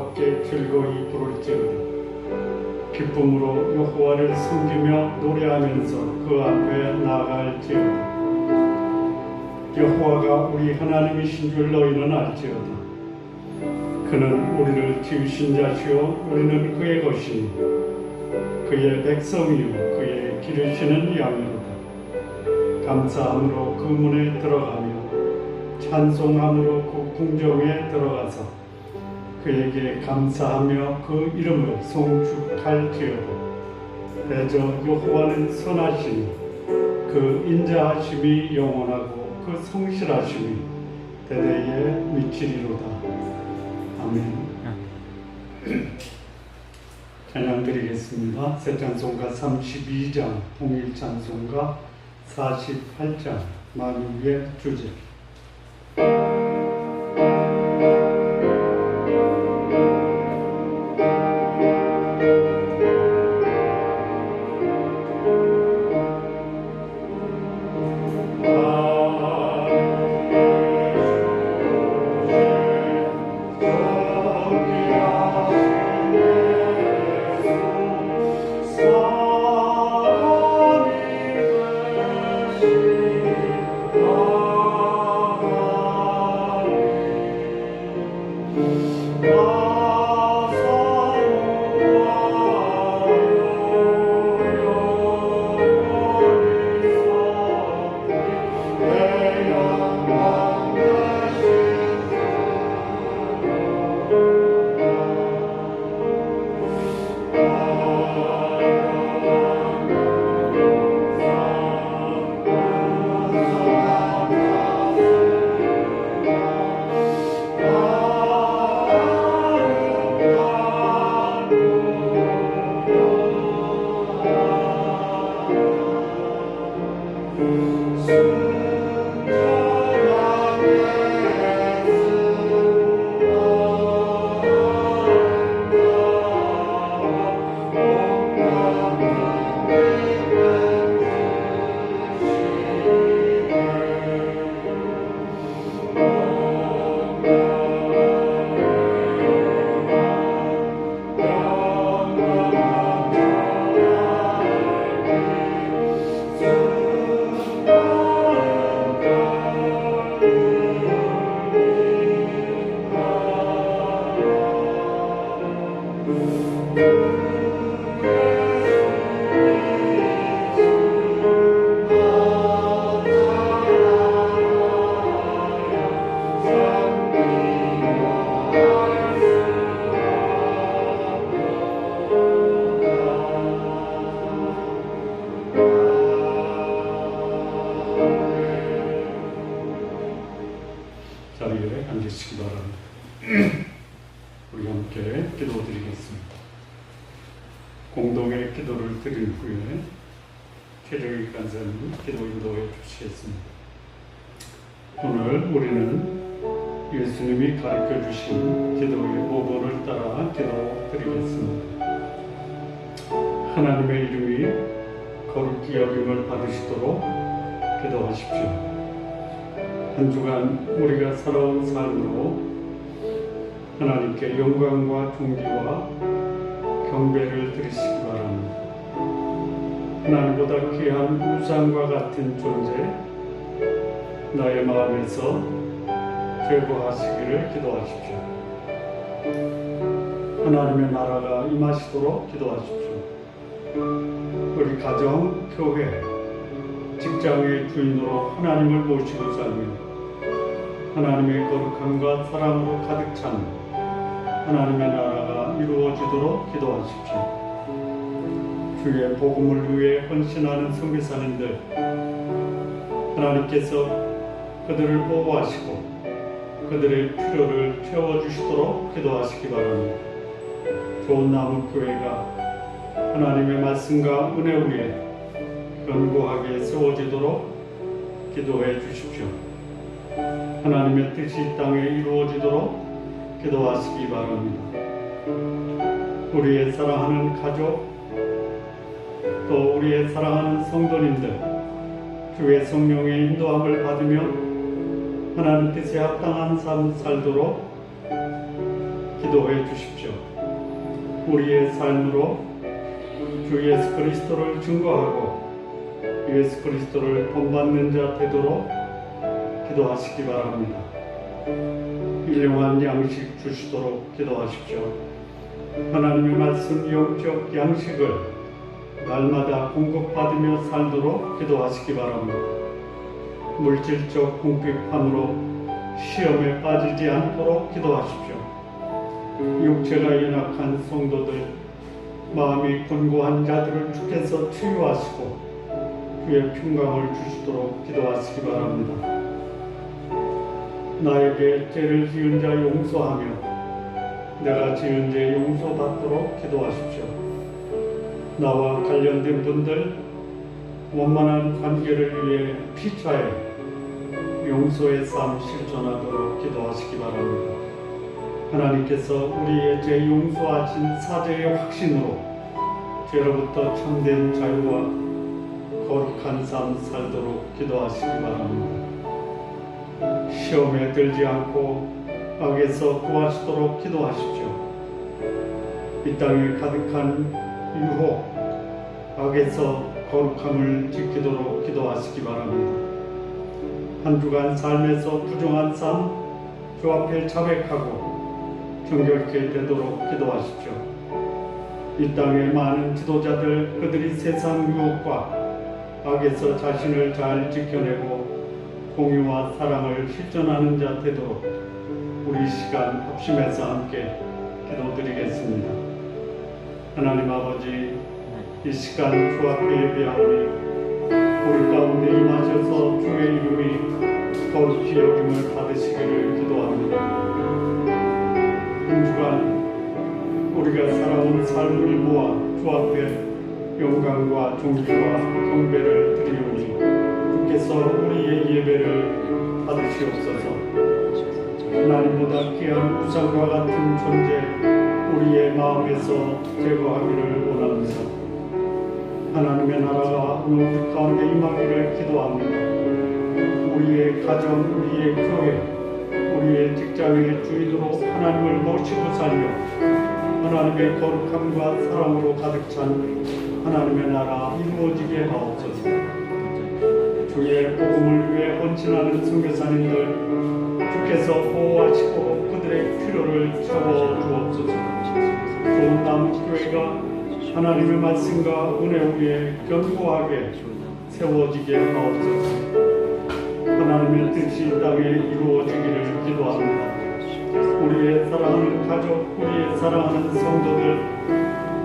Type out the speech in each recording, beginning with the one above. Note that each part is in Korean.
즐겁게 즐거이 부를지어다. 기쁨으로 여호와를 섬기며 노래하면서 그 앞에 나아갈지어다. 여호와가 우리 하나님이신 줄 너희는 알지어다. 그는 우리를 지으신 자시요 우리는 그의 것이니 그의 백성이요 그의 기르시는 양이로다. 감사함으로 그 문에 들어가며 찬송함으로 그 궁정에 들어가서 그에게 감사하며 그 이름을 송축할지어다. 대저 여호와는 선하시니 그 인자하심이 영원하고 그 성실하심이 대대에 미치리로다. 아멘. 찬양 드리겠습니다. 새 찬송가 32장, 통일 찬송가 48장, 만유의 주제. 자리에 앉으시기 바랍니다. 우리 함께 기도드리겠습니다. 공동의 기도를 드린 후에 최정희 간사님 기도 인도해 주시겠습니다. 오늘 우리는 예수님이 가르쳐 주신 기도의 모본을 따라 기도드리겠습니다. 하나님의 이름이 거룩히 여김을 받으시도록 기도하십시오. 한 주간 우리가 살아온 삶으로 하나님께 영광과 존귀와 경배를 드리시기 바랍니다. 하나님보다 귀한 우상과 같은 존재 나의 마음에서 제거하시기를 기도하십시오. 하나님의 나라가 임하시도록 기도하십시오. 우리 가정, 교회, 직장의 주인으로 하나님을 모시고 살며 하나님의 거룩함과 사랑으로 가득 찬 하나님의 나라가 이루어지도록 기도하십시오. 주의 복음을 위해 헌신하는 선교사님들 하나님께서 그들을 보호하시고 그들의 필요를 채워주시도록 기도하시기 바랍니다. 좋은 나무교회가 하나님의 말씀과 은혜 위에 견고하게 세워지도록 기도해 주십시오. 하나님의 뜻이 이 땅에 이루어지도록 기도하시기 바랍니다. 우리의 사랑하는 가족, 또 우리의 사랑하는 성도님들, 주의 성령의 인도함을 받으며 하나님 뜻에 합당한 삶 살도록 기도해 주십시오. 우리의 삶으로 주 예수 그리스도를 증거하고 예수 그리스도를 본받는 자 되도록 기도하시기 바랍니다. 일용할 양식 주시도록 기도하십시오. 하나님의 말씀 영적 양식을 날마다 공급받으며 살도록 기도하시기 바랍니다. 물질적 궁핍함으로 시험에 빠지지 않도록 기도하십시오. 육체가 연약한 성도들, 마음이 곤고한 자들을 주께서 치유하시고 주의 평강을 주시도록 기도하시기 바랍니다. 나에게 죄를 지은 자 용서하며 내가 지은 죄 용서받도록 기도하십시오. 나와 관련된 분들 원만한 관계를 위해 피차에 용서의 삶 실천하도록 기도하시기 바랍니다. 하나님께서 우리의 죄 용서하신 사죄의 확신으로 죄로부터 참된 자유와 거룩한 삶 살도록 기도하시기 바랍니다. 시험에 들지 않고 악에서 구하시도록 기도하십시오. 이 땅에 가득한 유혹, 악에서 거룩함을 지키도록 기도하시기 바랍니다. 한 주간 삶에서 부정한 삶, 주 앞에 자백하고 정결케 되도록 기도하십시오. 이 땅의 많은 지도자들, 그들이 세상 유혹과 악에서 자신을 잘 지켜내고 공유와 사랑을 실천하는 자 되도록 우리 시간 합심해서 함께 기도드리겠습니다. 하나님 아버지, 이 시간 주 앞에 예배하오니 우리 가운데 임하셔서 주의 이름이 거룩히 여김을 받으시기를 기도합니다. 한 주간 우리가 살아온 삶을 모아 주 앞에 영광과 존귀와 경배를 드리오니 주께서 우리의 예배를 받으시옵소서. 하나님보다 귀한 우상과 같은 존재 우리의 마음에서 제거하기를 원합니다. 하나님의 나라가 오늘 우리 가운데 임하기를 기도합니다. 우리의 가정, 우리의 교회, 우리의 직장의 주인으로 하나님을 모시고 살며 하나님의 거룩함과 사랑으로 가득 찬 하나님의 나라 이루어지게 하옵소서. 주의 복음을 위해 헌신하는 선교사님들 주께서 보호하시고 그들의 필요를 채워 주옵소서. 좋은 남교회가 하나님의 말씀과 은혜 위에 견고하게 세워지게 하옵소서. 하나님의 뜻이 이 땅에 이루어지기를 기도합니다. 우리의 사랑하는 가족, 우리의 사랑하는 성도들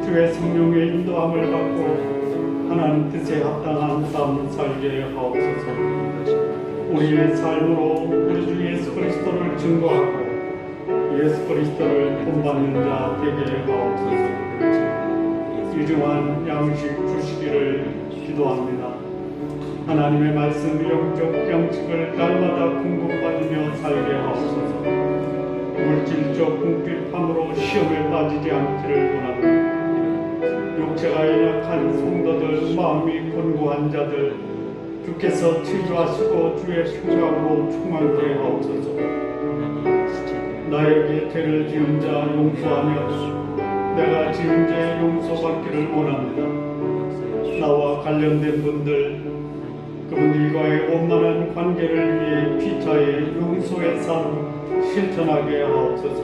주의 성령의 인도함을 받고 하나님 뜻에 합당한 삶을 살게 하옵소서. 우리의 삶으로 우리 주 예수 그리스도를 증거하고 예수 그리스도를 본받는 자 되게 하옵소서. 일용할 양식 주시기를 기도합니다. 하나님의 말씀 영적 양식을 날마다 공급받으며 살게 하옵소서. 물질적 궁핍함으로 시험에 빠지지 않기를 원합니다. 육체가 연약한 성도들, 마음이 곤고한 자들 주께서 치유하시고 주의 평강으로 충만케 하옵소서. 나에게 죄를 지은 자 용서하며 내가 지은 죄 용서받기를 원합니다. 나와 관련된 분들, 그분들과의 원만한 관계를 위해 피차의 용서의 삶 실천하게 하옵소서.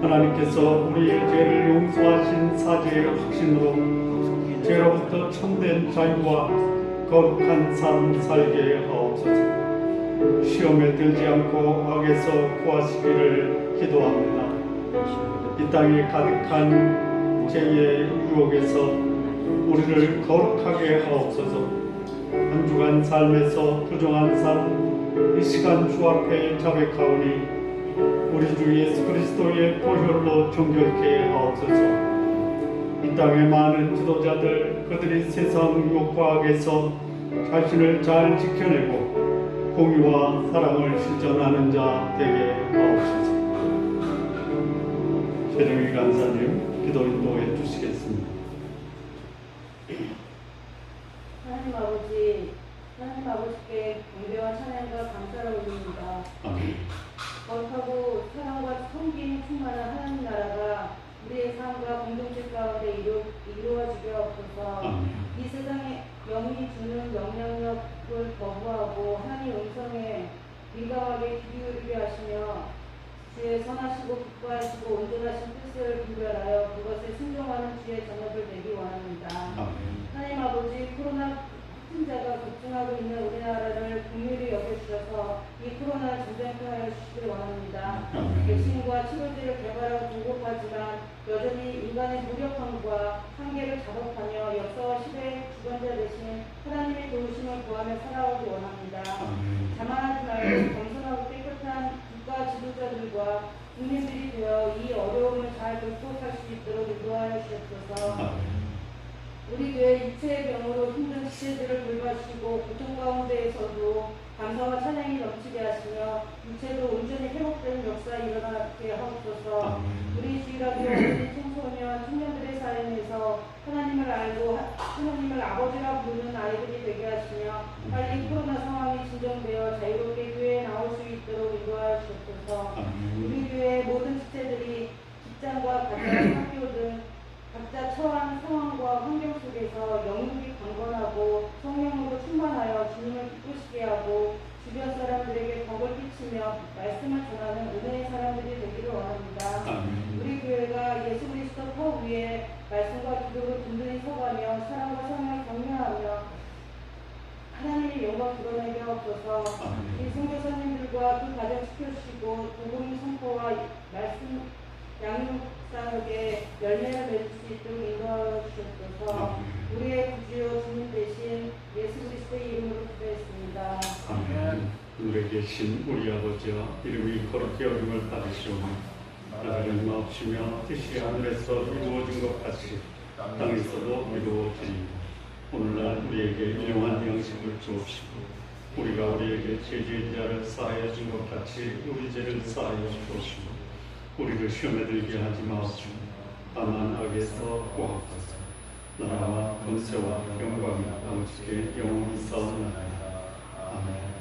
하나님께서 우리의 죄를 용서하신 사죄의 확신으로 죄로부터 참된 자유와 거룩한 삶 살게 하옵소서. 시험에 들지 않고 악에서 구하시기를 기도합니다. 이 땅에 가득한 죄의 유혹에서 우리를 거룩하게 하옵소서. 한 주간 삶에서 부정한 삶, 이 시간 주 앞에 자백하오니 우리 주 예수 그리스도의 보혈로 정결케 하옵소서. 이 땅의 많은 지도자들, 그들이 세상 유혹과 악에서 자신을 잘 지켜내고 공의와 사랑을 실천하는 자 되게 하옵소서. 최정희 간사님 기도 인도해 주시겠습니다. 하나님 아버지께 경배와 찬양과 감사를 올립니다. 아멘. 거룩하고 사랑과 섬김이 충만한 공평하시고 온전하신 뜻을 분별하여 그것에 순종하는 주의 자녀들 되기 원합니다. 하나님 아버지, 코로나 확진자가 급증하고 있는 우리나라를 긍휼히 여겨주셔서 이 코로나 진정하여 주시길 원합니다. 백신과 치료제를 개발하고 공급하지만 여전히 인간의 무력함과 한계를 자극하며 역사와 시대의 주관자 대신 하나님의 도우심을 구하며 살아오기 원합니다. 자만하지 말고 겸손하고 깨끗한 국가 지도자들과 국민들이 되어 이 어려움을 잘 극복할 수 있도록 인도하여 주옵소서. 우리 교회 육체의 병으로 힘든 지체들을 돌봐주시고 고통 가운데에서도 감사와 찬양이 넘치게 하시며 육체도 온전히 회복되는 역사 일어나게 하옵소서. 우리 주일학교 어린이 청소년 청년들의 삶에서 하나님을 알고 하나님을 아버지라 부르는 아이들이 되게 하시며 빨리 코로나 상황이 진정되어 자유롭게 교회에 나올 수 있도록 인도하여 주옵소서. 우리 교회의 모든 지체들이 직장과 가정, 학교 등 각자 처한 상황과 환경 속에서 영육이 강건하고 성령으로 충만하여 주님을 기쁘시게 하고 주변 사람들에게 덕을 끼치며 말씀을 전하는 은혜의 사람들이 되기를 원합니다. 우리 교회가 예수 그리스도 터 위에 말씀과 기도로 든든히 서가며 사랑과 성령을 격려하며 하나님의 영광 드러내게 하옵소서. 이 선교사님들과 그 가정 지켜주시고 복음 선포와 말씀 양육사역에 열매를 맺을 수 있도록 인도하여 주옵소서. 우리의 구주여 주님 대신 예수 그리스도의 이름으로 기도했습니다. 아멘. 하늘에 계신 우리 아버지와 이름이 거룩히 여김을 받으시오며 나를 마옵시며 뜻이 하늘에서 이루어진 것 같이 땅에서도 이루어지리이다. 오늘날 우리에게 일용할 양식을 주옵시고 우리가 우리에게 죄지은 자를 사하여 준 것 같이 우리 죄를 사하여 주옵시고 우리를 시험에 들게 하지 마옵시고 다만 악에서 구하옵소서. 나라와 권세와 영광이 아버지께 영원히 싸우나이다. 아멘.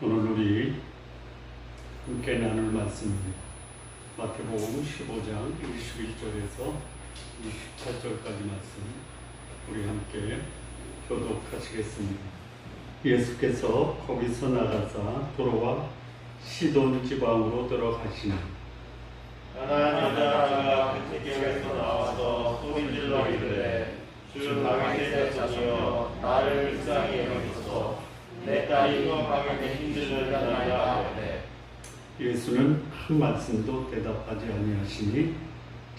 오늘 우리 함께 나눌 말씀입니다. 마태복음 15장 21절에서 28절까지 말씀 우리 함께 교독하시겠습니다. 예수께서 거기서 나가사 도로와 시돈 지방으로 들어가시니 하나 여자가 그 지경에서 나와서 소리질러 이르되 주 다윗의 자손이여 나를 불쌍히 여기소서. 내 딸이 흉악하게 힘들었나이다 하되 예수는 한 말씀도 대답하지 아니하시니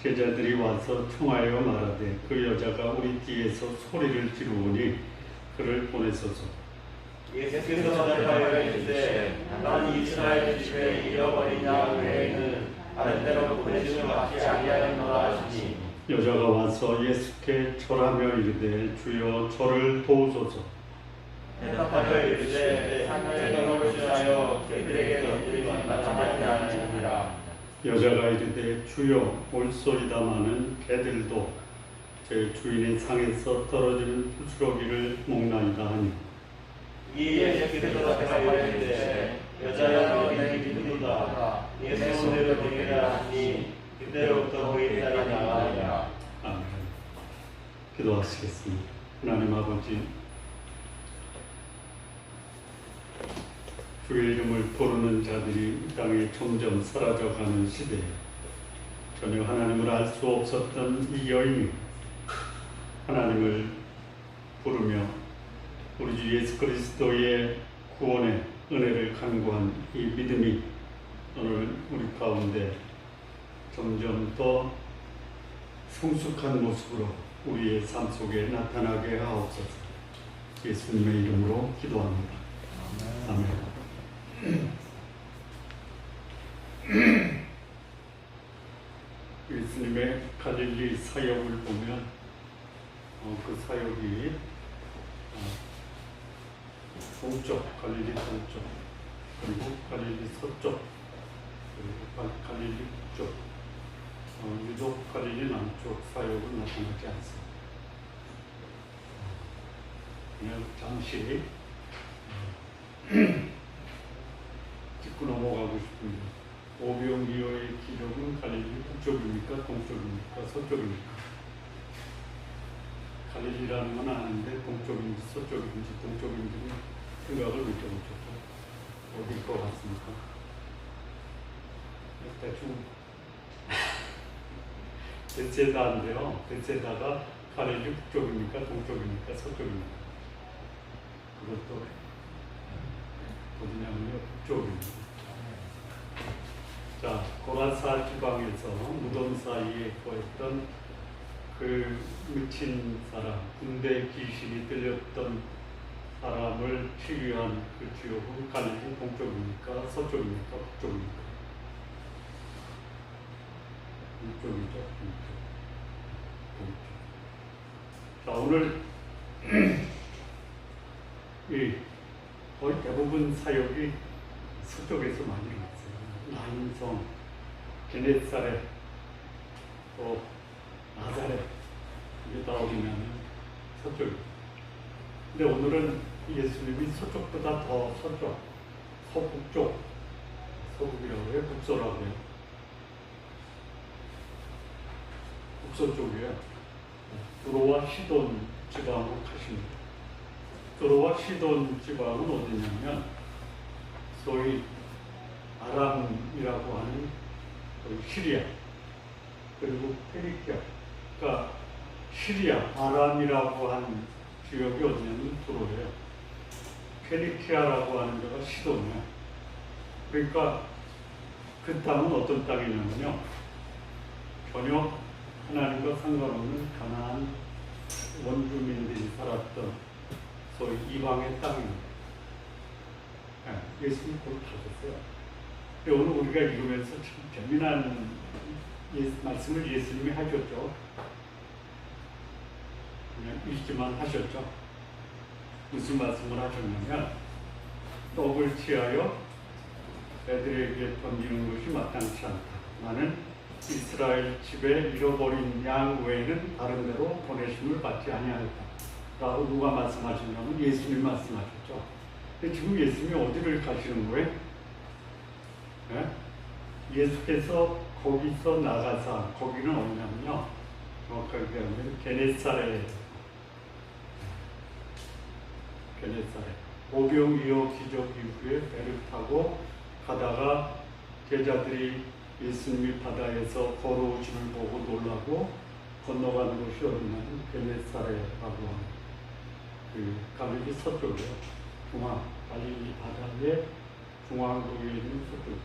제자들이 와서 청하여 말하되 그 여자가 우리 뒤에서 소리를 지르오니 그를 보내소서. 예수께서 대답하여 이르시되 난 이스라엘 집에 잃어버린 양 외에는 다른 데로 보내심을 받지 아니하였노라 하시니 여자가 와서 예수께 절하며 이르되 주여 저를 도우소서. 대답하여 이르시되 상냥을 취하여 그들에게 너희들이 나타나지 않으니라. 여자가 이르되 주여 올소이다마는 개들도 제 주인의 상에서 떨어지는 부스러기를 먹나이다 하니 이에 예수께서 대답하여 이르시되 여자여 내 믿음이다. 내 손으로 되리라 하시니 그때로부터 그의 딸이 나가니라. 아멘. 기도하시겠습니다. 하나님 아버지, 주의 이름을 부르는 자들이 이 땅에 점점 사라져가는 시대에 전혀 하나님을 알 수 없었던 이 여인이 하나님을 부르며 우리 주 예수 그리스도의 구원의 은혜를 간구한 이 믿음이 오늘 우리 가운데 점점 더 성숙한 모습으로 우리의 삶 속에 나타나게 하옵소서. 예수님의 이름으로 기도합니다. 아멘. 예수님의 갈릴리 사역을 보면 그 사역이 동쪽, 갈릴리 동쪽, 그리고 갈릴리 서쪽, 그리고 갈릴리 북쪽, 유독 갈릴리 남쪽 사역은 나타나지 않습니다. 그냥 잠시 짚고 넘어가고 싶습니다. 오병이어의 기록은 갈릴리 북쪽입니까? 동쪽입니까? 서쪽입니까? 갈릴리라는 건 아는데 동쪽인지 서쪽인지 동쪽인지는 생각을 못 해보셨죠. 어디일 것 같습니까? 대충 벳세다인데요. 벳세다가 갈릴리 북쪽입니까? 동쪽입니까? 서쪽입니까? 그것도 어디냐면요, 북쪽입니다. 자, 고라사 지방에서 무덤 사이에 거했던 그 미친 사람, 군대 귀신이 들렸던 사람을 치유한 그 지역은 갈릴리 동쪽입니까? 서쪽입니까? 북쪽입니까? 북쪽이죠. 북쪽. 자, 오늘 이 거의 대부분 사역이 서쪽에서 많이 일어났어요. 나인성, 게네사렛, 또 나사렛, 이게 다 어디냐면 서쪽이에요. 근데 오늘은 예수님이 서쪽보다 더 서쪽, 서북쪽, 서북이라고 해요, 북서라고 해요. 북서쪽이에요. 두로와 시돈 지방으로 가십니다. 두로와 시돈 지방은 어디냐면 소위 아람이라고 하는 시리아, 그리고 페니키아, 그러니까 시리아, 아람이라고 하는 지역이 어디냐면 두로예요. 페니키아라고 하는 데가 시돈이에요. 그러니까 그 땅은 어떤 땅이냐면요, 전혀 하나님과 상관없는 가나안 원주민들이 살았던 소위 이방의 땅입니다. 예수님이 그걸 가셨어요. 오늘 우리가 읽으면서 참 재미난 말씀을 예수님이 하셨죠. 그냥 읽기만 하셨죠. 무슨 말씀을 하셨냐면, 떡을 취하여 애들에게 던지는 것이 마땅치 않다. 나는 이스라엘 집에 잃어버린 양 외에는 다른 데로 보내심을 받지 아니하였다. 라고 누가 말씀하셨냐면 예수님이 말씀하셨죠. 근데 지금 예수님이 어디를 가시는 거예요? 네? 예수께서 거기서 나가사, 거기는 어디냐면요, 정확하게 얘기하면 게네사렛. 오병이어 기적 이후에 배를 타고 가다가 제자들이 예수님이 바다에서 걸어오심을 보고 놀라고 건너가는 곳이 어디냐면 게네사렛이라고 하는 그 갈릴리 서쪽이에요. 갈릴리 바다의 중앙부에 있는 서쪽.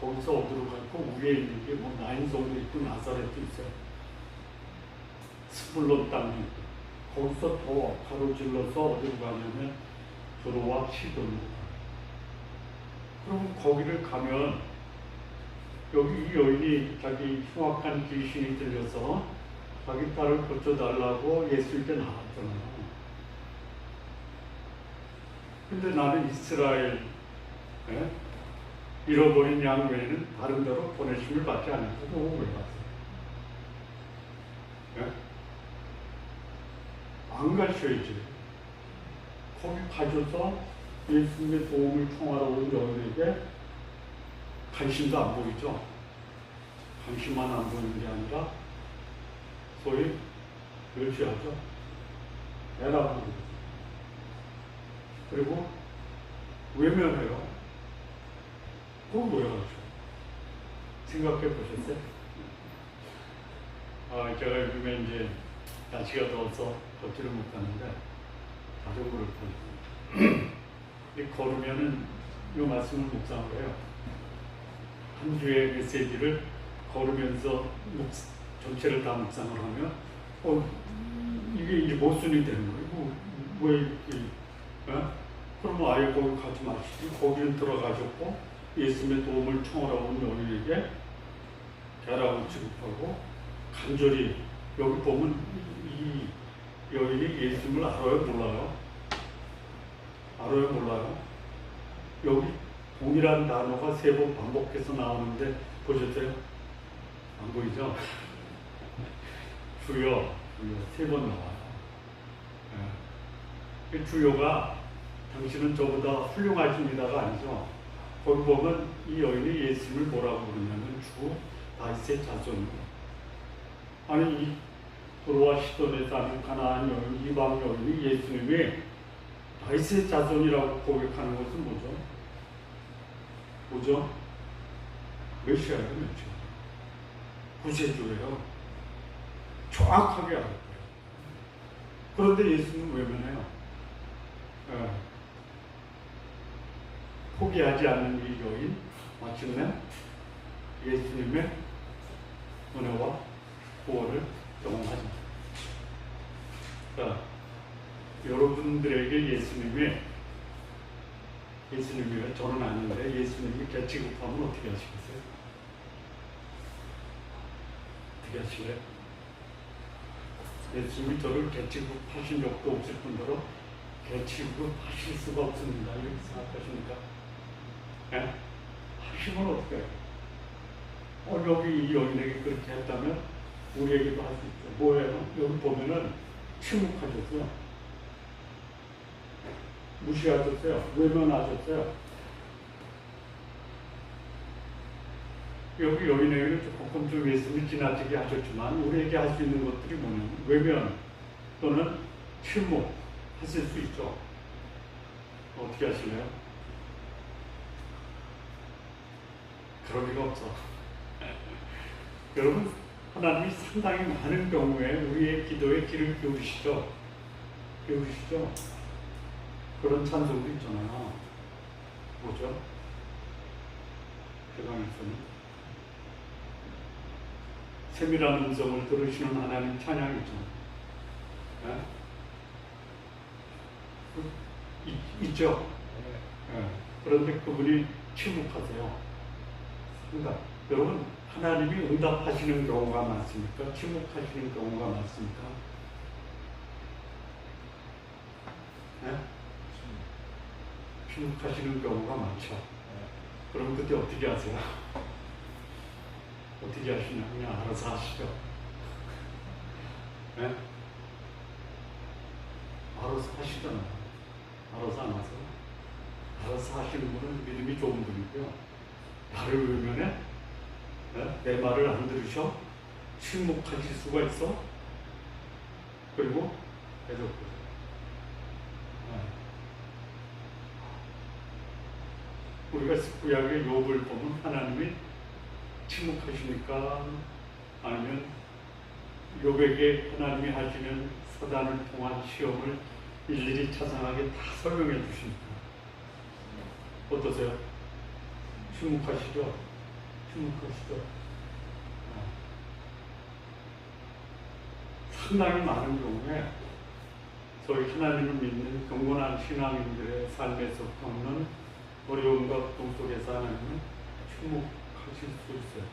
거기서 어디로 갈고 위에 있는 게 뭐 나인성도 있고 나사렛도 있어요. 스불론 땅이 있고. 거기서 더 가로질러서 어디로 가냐면 두로와 시돈으로 가요. 그럼 거기를 가면 여기 이 여인이 자기 흉악한 귀신이 들려서 자기 딸을 고쳐달라고 예수님께 나왔잖아요. 근데 나는 이스라엘 잃어버린 양 외에는 다른 데로 보내심을 받지 않았다고 왜 갔어요? 안 가셔야지. 거기 가셔서 예수님의 도움을 청하러 온 여인에게 관심도 안 보이죠? 관심만 안 보이는 게 아니라 소위 멸시하죠. 애라고. 그리고 외면해요. 그건 뭐야? 생각해 보셨어요? 제가 요즘에 이제 날씨가 더워서 걷지를 못하는데 자전거를 타고 걸으면은 이 말씀을 묵상을 해요. 한 주의 메시지를 걸으면서 전체를 다 묵상을 하면 이게 이제 모순이 되는 거예요. 왜 이렇게? 그럼 아예 거기 가지 마시지. 거기는 들어가셨고 예수님의 도움을 청하러 온 여인에게 계라고 취급하고 간절히, 여기 보면 이 여인이 예수님을 알아요? 몰라요? 알아요? 몰라요? 여기 동일한 단어가 3번 반복해서 나오는데 보셨어요? 안 보이죠? 주여, 3번 나와요. 주여가 당신은 저보다 훌륭하십니다가 아니죠. 거기 보면 이 여인이 예수님을 뭐라고 부르냐면 주 다윗의 자손. 아니 두로와 시돈에 사는 가나안 여인, 이방 여인이 예수님이 다윗의 자손이라고 고백하는 것은 뭐죠? 뭐죠? 메시아예요, 메시아. 구세주예요. 정확하게 알았어요. 그런데 예수님은 외면해요. 포기하지 않는 이 여인, 마침내 예수님의 은혜와 구원을 경험하죠. 자, 여러분들에게 예수님이 저는 아닌데 예수님이 개취급하면 어떻게 하시겠어요? 어떻게 하실래요? 예수님이 저를 개취급하신 적도 없을 뿐더러 개취급하실 수가 없습니다. 이렇게 생각하십니까? 예? 하시면 어떻게 해요? 여기 이 여인에게 그렇게 했다면 우리에게도 할 수 있죠. 뭐예요? 여기 보면은 침묵하셨어요. 무시하셨어요. 외면하셨어요. 여기 여인에게는 조금 좀 예수님이 지나치게 하셨지만 우리에게 할 수 있는 것들이 뭐냐면 외면 또는 침묵 하실 수 있죠. 어떻게 하실래요? 그럴 리가 없어. 여러분, 하나님이 상당히 많은 경우에 우리의 기도에 귀를 기울이시죠. 그런 찬송도 있잖아요. 뭐죠? 대강에서는 세밀한 음성을 들으시는 하나님 찬양이죠. 있죠. 그런데 그분이 침묵하세요. 그러니까 여러분, 하나님이 응답하시는 경우가 많습니까? 침묵하시는 경우가 많습니까? 침묵하시는 경우가 많죠. 그럼 그때 어떻게 하세요? 어떻게 하시냐? 그냥 알아서 하시죠. 알아서 하시잖아요. 알아서 안 하세요? 알아서 하시는 분은 믿음이 좋은 분이고요. 나를 외면해? 내 말을 안 들으셔? 침묵하실 수가 있어? 그리고 계속 우리가 구약의 욥을 보면 하나님이 침묵하십니까? 아니면 욥에게 하나님이 하시는 사단을 통한 시험을 일일이 자상하게 다 설명해 주십니까? 어떠세요? 침묵하시죠? 상당히 많은 경우에 저희 하나님을 믿는 경건한 신앙인들의 삶에서 겪는 어려움과 고통 속에서 하나님은 침묵하실 수 있어요.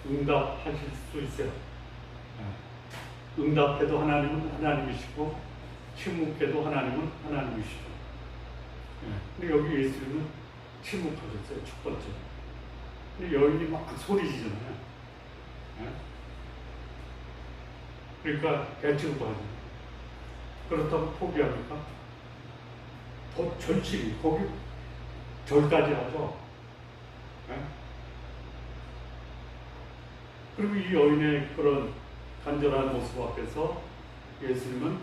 응답하실 수 있어요. 응답해도 하나님은 하나님이시고 침묵해도 하나님은 하나님이시죠. 근데 여기 예수님은 침묵하셨어요. 첫 번째. 근데 여인이 막 소리지잖아요. 그러니까 개취급하죠. 그렇다고 포기합니까? 더 절실히 거기 절까지 하죠. 그리고 이 여인의 그런 간절한 모습 앞에서 예수님은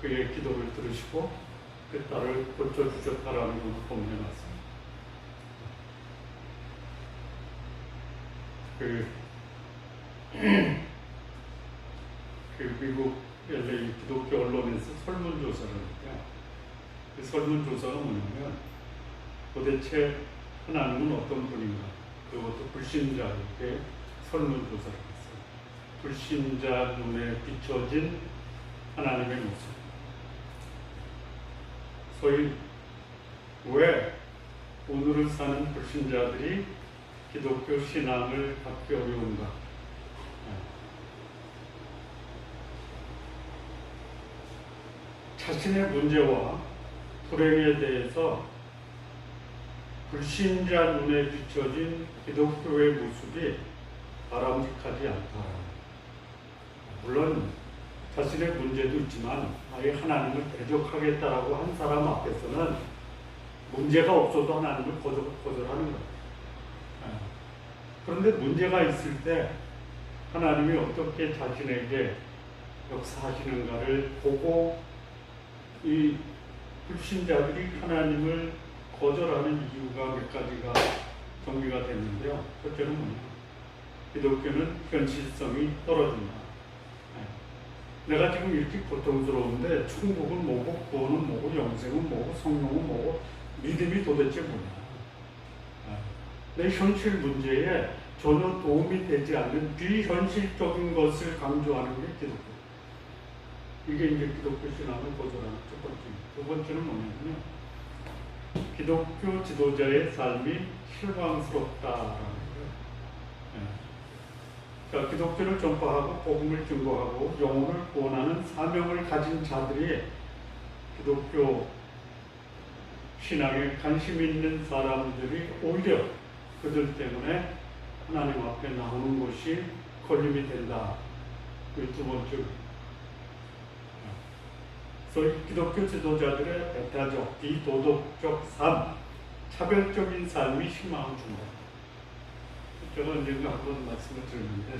그의 기도를 들으시고 그 딸을 고쳐주셨다라는 것을 본문에 나왔습니다. 그 미국 LA 기독교 언론에서 설문조사를 했대요. 그 설문조사가 뭐냐면 도대체 하나님은 어떤 분인가? 그것도 불신자에게 설문조사를 했어요. 불신자 눈에 비춰진 하나님의 모습. 소위 왜 오늘을 사는 불신자들이 기독교 신앙을 갖기 어려운가? 자신의 문제와 불행에 대해서 불신자 눈에 비춰진 기독교의 모습이 바람직하지 않다. 물론 자신의 문제도 있지만 아예 하나님을 대적하겠다라고 한 사람 앞에서는 문제가 없어도 하나님을 거절하는 거예요. 그런데 문제가 있을 때 하나님이 어떻게 자신에게 역사하시는가를 보고 이 불신자들이 하나님을 거절하는 이유가 몇 가지가 정리가 됐는데요. 첫째는 뭐냐? 기독교는 현실성이 떨어진다. 내가 지금 이렇게 고통스러운데 천국은 뭐고 구원은 뭐고 영생은 뭐고 성령은 뭐고 믿음이 도대체 뭐냐? 내 현실 문제에 전혀 도움이 되지 않는 비현실적인 것을 강조하는 게 기독교. 이게 이제 기독교 신앙을 거절하는 첫 번째입니다. 두 번째는 뭐냐면요. 기독교 지도자의 삶이 실망스럽다라는 거예요. 자, 기독교를 전파하고 복음을 증거하고 영혼을 구원하는 사명을 가진 자들이 기독교 신앙에 관심 있는 사람들이 오히려 그들 때문에 하나님 앞에 나오는 것이 걸림이 된다. 그 두 번째. 그래서 기독교 지도자들의 배타적, 비도덕적 삶, 차별적인 삶이 희망을 준다. 제가 언젠가 한번 말씀을 드렸는데,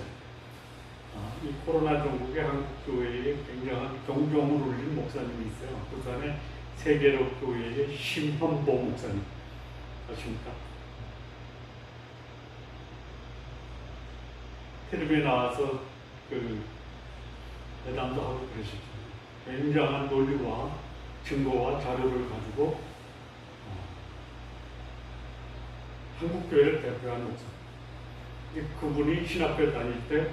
이 코로나 전국에 한국 교회에 굉장한 경종을 울린 목사님이 있어요. 부산의 세계로 교회의 심현보 목사님 아십니까? 텔레비에 나와서 그 대담도 하고 그러셨죠. 굉장한 논리와 증거와 자료를 가지고 한국 교회를 대표하는 목사. 그분이 신학교 다닐 때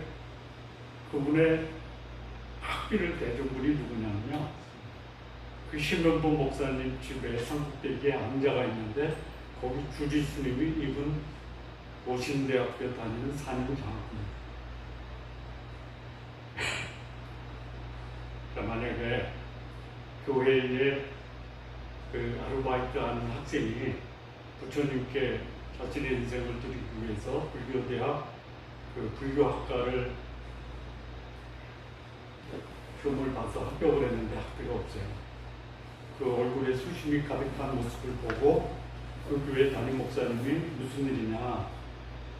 그분의 학비를 대준 분이 누구냐면요. 그 심현보 목사님 집에 한국대기에 암자가 있는데 거기 주지스님이 이분 오신대학교 다니는 산임장학금입니다. 만약에 교회에 그 아르바이트 하는 학생이 부처님께 자신의 인생을 드리기 위해서 불교대학 그 불교학과를 시험을 봐서 합격을 했는데 학비가 없어요. 그 얼굴에 수심이 가득한 모습을 보고 그 교회 담임 목사님이 무슨 일이냐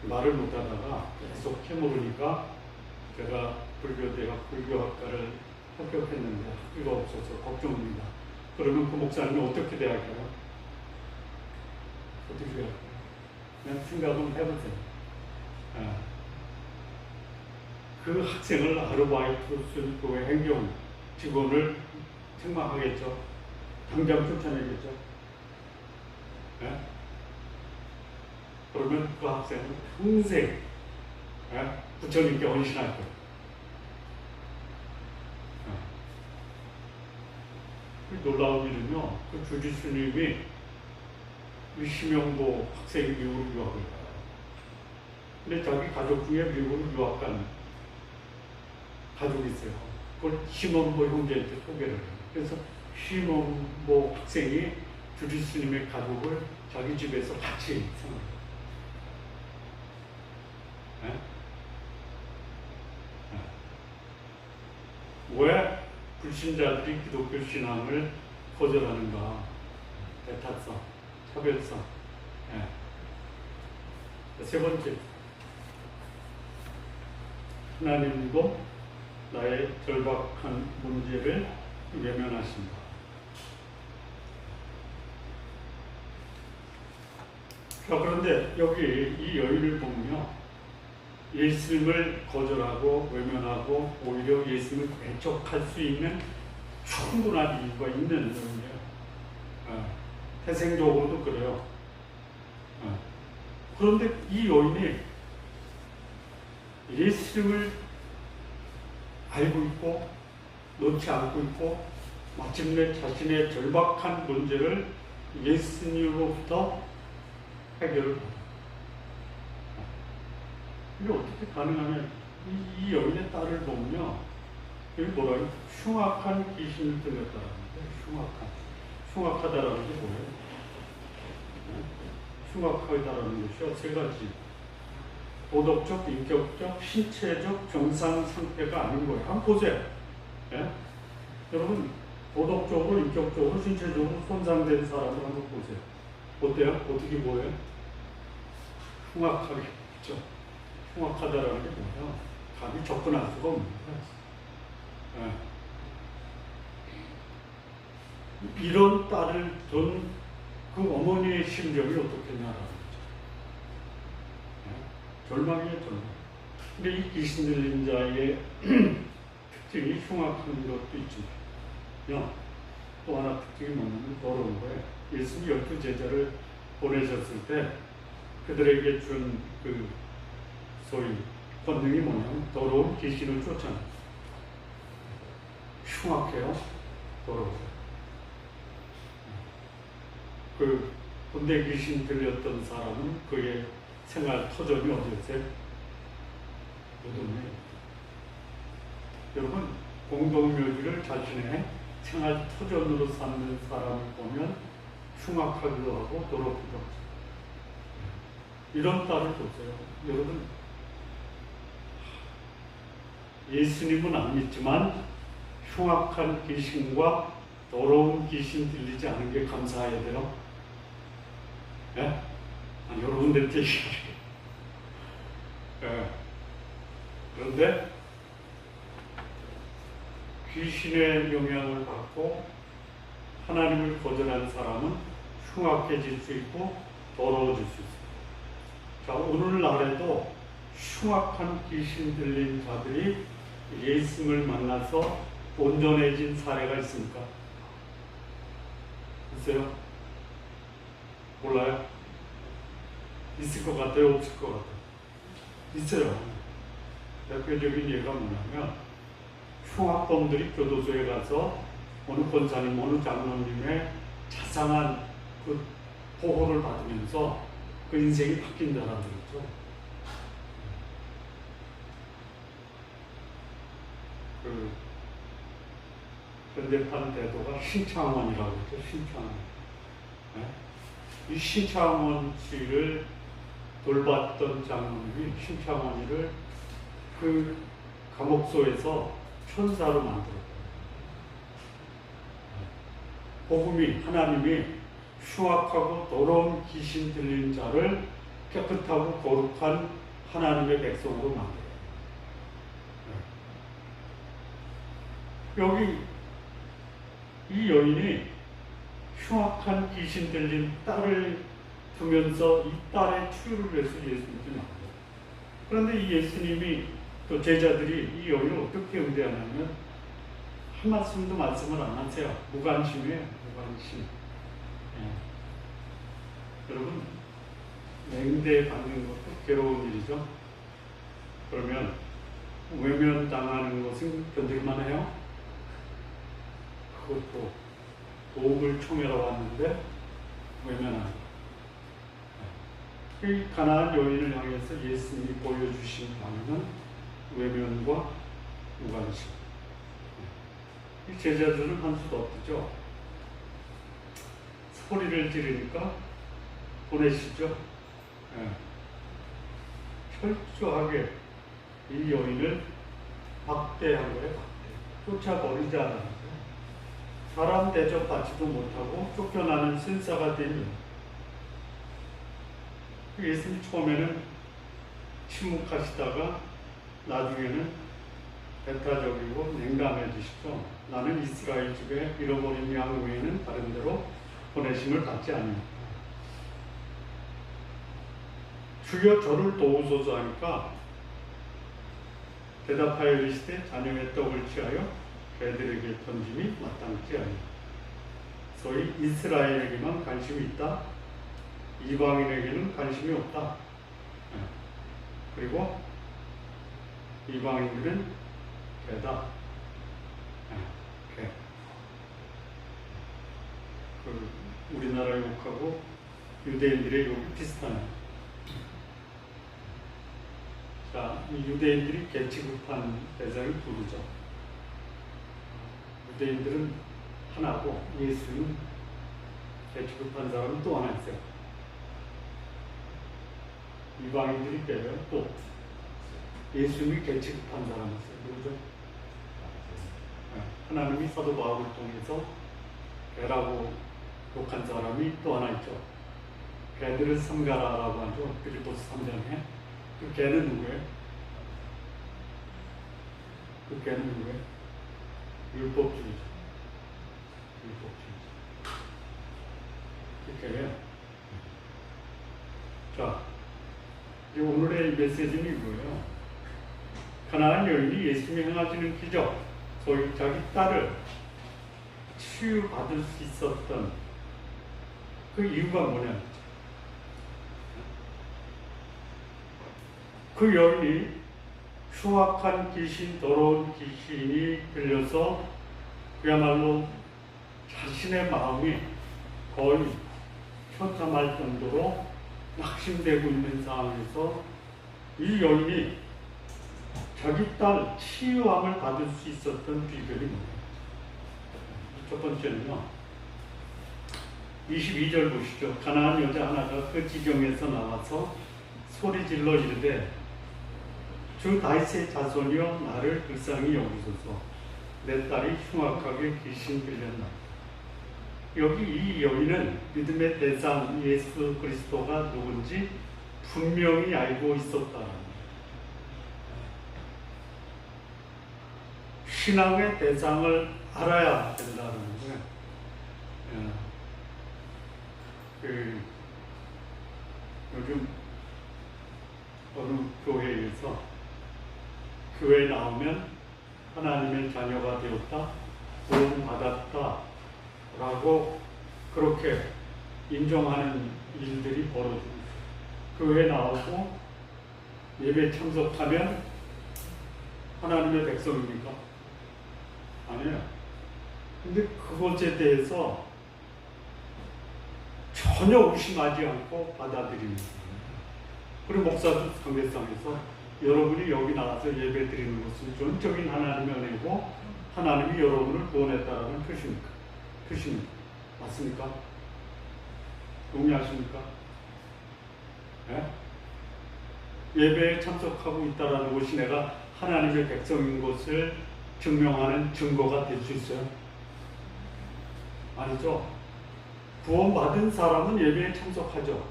말을 못하다가 계속 캐물으니까 제가 불교대학 불교학과를 합격했는데 학비가 없어서 걱정입니다. 그러면 그 목사님이 어떻게 대할까요? 어떻게 대할까요? 그냥 생각 좀 해보세요. 그 학생을 아르바이트로 쓴 교회 행정 직원을 책망하겠죠. 당장 쫓아내겠죠. 그러면 그 학생은 평생 부처님께 헌신할 거예요. 놀라운 일은요, 그 주지스님이 이 심현보 학생이 미국으로 유학을 가요. 근데 자기 가족 중에 미국으로 유학 간 가족이 있어요. 그걸 심현보 형제한테 소개를 해요. 그래서 심현보 학생이 주지스님의 가족을 자기 집에서 같이 생활해요. 왜 불신자들이 기독교 신앙을 거절하는가? 배타성, 차별성. 세 번째, 하나님도 나의 절박한 문제를 외면하신다. 자, 그런데 여기 이 여인을 보면요, 예수님을 거절하고 외면하고 오히려 예수님을 배척할 수 있는 충분한 이유가 있는 여인이에요. 태생적으로도 그래요. 그런데 이 여인이 예수님을 알고 있고 놓지 않고 있고 마침내 자신의 절박한 문제를 예수님으로부터 해결을 받아요. 이게 어떻게 가능하면 이 여인의 딸을 보면요, 여기 뭐라고 흉악한 귀신을 들렸다라는 거예요. 흉악하다라는 게 뭐예요? 흉악하다라는 것이요, 세 가지. 도덕적, 인격적, 신체적 정상 상태가 아닌 거예요. 한번 보세요. 여러분, 도덕적으로, 인격적으로, 신체적으로 손상된 사람을 한번 보세요. 어때요? 어떻게 보여요? 흉악하게, 그렇죠? 흉악하다라는 게 뭐예요? 감히 접근할 수가 없는 거예요. 이런 딸을 둔 그 어머니의 심정이 어떻겠냐라는 거죠. 절망이에요, 절망. 근데 이 귀신 들린 자의 특징이 흉악한 것도 있지만 또 하나 특징이 뭐냐면 더러운 거예요. 예수님이 12제자를 보내셨을 때 그들에게 준 그 소위 권능이 뭐냐면 더러운 귀신을 쫓아내요. 흉악해요, 더러워요. 그 군대 귀신 들렸던 사람은 그의 생활 터전이 어디였어요? 무덤이에요. 여러분, 공동묘지를 자신의 생활 터전으로 삼는 사람을 보면 흉악하기도 하고 더럽기도 하죠. 이런 딸을 보세요. 여러분, 예수님은 안 믿지만 흉악한 귀신과 더러운 귀신 들리지 않은 게 감사해야 돼요. 예? 여러분들한테 얘기해요. 예. 그런데 귀신의 영향을 받고 하나님을 거절한 사람은 흉악해질 수 있고 더러워질 수 있어요. 자, 오늘날에도 흉악한 귀신 들린 자들이 예수님을 만나서 온전해진 사례가 있습니까? 있어요? 몰라요? 있을 것 같아요? 없을 것 같아요? 있어요. 대표적인 예가 뭐냐면 흉악범들이 교도소에 가서 어느 권사님, 어느 장로님의 자상한 그 보호를 받으면서 그 인생이 바뀐 사람들 있죠. 그 현대판 대도가 신창원이라고 했죠. 신창원. 네? 이 신창원 씨를 돌봤던 장로님이 신창원이를 그 감옥소에서 천사로 만들었어요. 복음이 하나님이 흉악하고 더러운 귀신 들린 자를 깨끗하고 거룩한 하나님의 백성으로 만들어요. 여기 이 여인이 흉악한 귀신 들린 딸을 두면서 이 딸의 치유를 위해서 예수님께 나와요. 그런데 이 예수님이 또 제자들이 이 여인을 어떻게 응대하냐면 한 말씀도 말씀을 안 하세요. 무관심이에요. 무관심. 여러분, 맹대 받는 것도 괴로운 일이죠. 그러면 외면당하는 것은 견딜만 해요? 그것도 도움을 청하러 왔는데 외면하는 거. 이 가나안 여인을 향해서 예수님이 보여주신 방향은 외면과 무관심. 이 제자들은 한 수도 없죠. 소리를 지르니까 보내시죠. 철저하게 이 여인을 박대한 거예요. 쫓아버리자는 거예요. 사람 대접받지도 못하고 쫓겨나는 신사가 된 예수님 처음에는 침묵하시다가 나중에는 배타적이고 냉담해지시죠. 나는 이스라엘 집에 잃어버린 양 외에는 다른 데로 보내심을 받지 않습니다. 주여 저를 도우소서 하니까 대답하여 이르시되 자녀의 떡을 취하여 개들에게 던짐이 마땅치 아니라. 소위 이스라엘에게만 관심이 있다. 이방인에게는 관심이 없다. 그리고 이방인들은 개다. 개. 그 우리나라 욕하고 유대인들의 욕이 비슷하네요. 자, 이 유대인들이 개 취급한 대상이 둘이죠. 유대인들은 하나고 예수님은 개 취급한 사람은 또 하나 있어요. 이방인들이 개예요. 또 예수님이 개 취급한 사람이 있어요. 누구죠? 하나님이 사도 바울을 통해서 개라고 욕한 사람이 또 하나 있죠. 개들을 삼가라라고 하죠. 빌립보서 3장에. 그 개는 누구예요? 그 걔는 누구예요? 율법주의자. 이렇게 해요. 자, 이제 오늘의 메시지는 이거예요. 가나안 여인이 예수님이 행하시는 기적, 소위 자기 딸을 치유받을 수 있었던 그 이유가 뭐냐? 그 여인이 추악한 귀신, 더러운 귀신이 들려서 그야말로 자신의 마음이 거의 현탐할 정도로 낙심되고 있는 상황에서 이 여인이 자기 딸 치유함을 받을 수 있었던 비결이 뭐예요? 첫 번째는요, 22절 보시죠. 가나안 여자 하나가 그 지경에서 나와서 소리질러 이르되 주 다윗의 자손이여 나를 불쌍히 여기소서. 내 딸이 흉악하게 귀신 들렸나. 여기 이 여인은 믿음의 대상 예수 그리스도가 누군지 분명히 알고 있었다. 신앙의 대상을 알아야 된다는 거예요. 요즘 어느 교회에서 교회에 나오면 하나님의 자녀가 되었다, 구원받았다 라고 그렇게 인정하는 일들이 벌어지고 있어요. 교회에 나오고 예배 참석하면 하나님의 백성입니까? 아니에요. 근데 그것에 대해서 전혀 의심하지 않고 받아들이는 거예요. 그리고 목사도 상대상에서 여러분이 여기 나와서 예배 드리는 것은 전적인 하나님의 은혜고 하나님이 여러분을 구원했다라는 뜻입니까? 뜻입니까? 맞습니까? 동의하십니까? 네? 예배에 참석하고 있다라는 것이 내가 하나님의 백성인 것을 증명하는 증거가 될 수 있어요? 아니죠. 구원받은 사람은 예배에 참석하죠.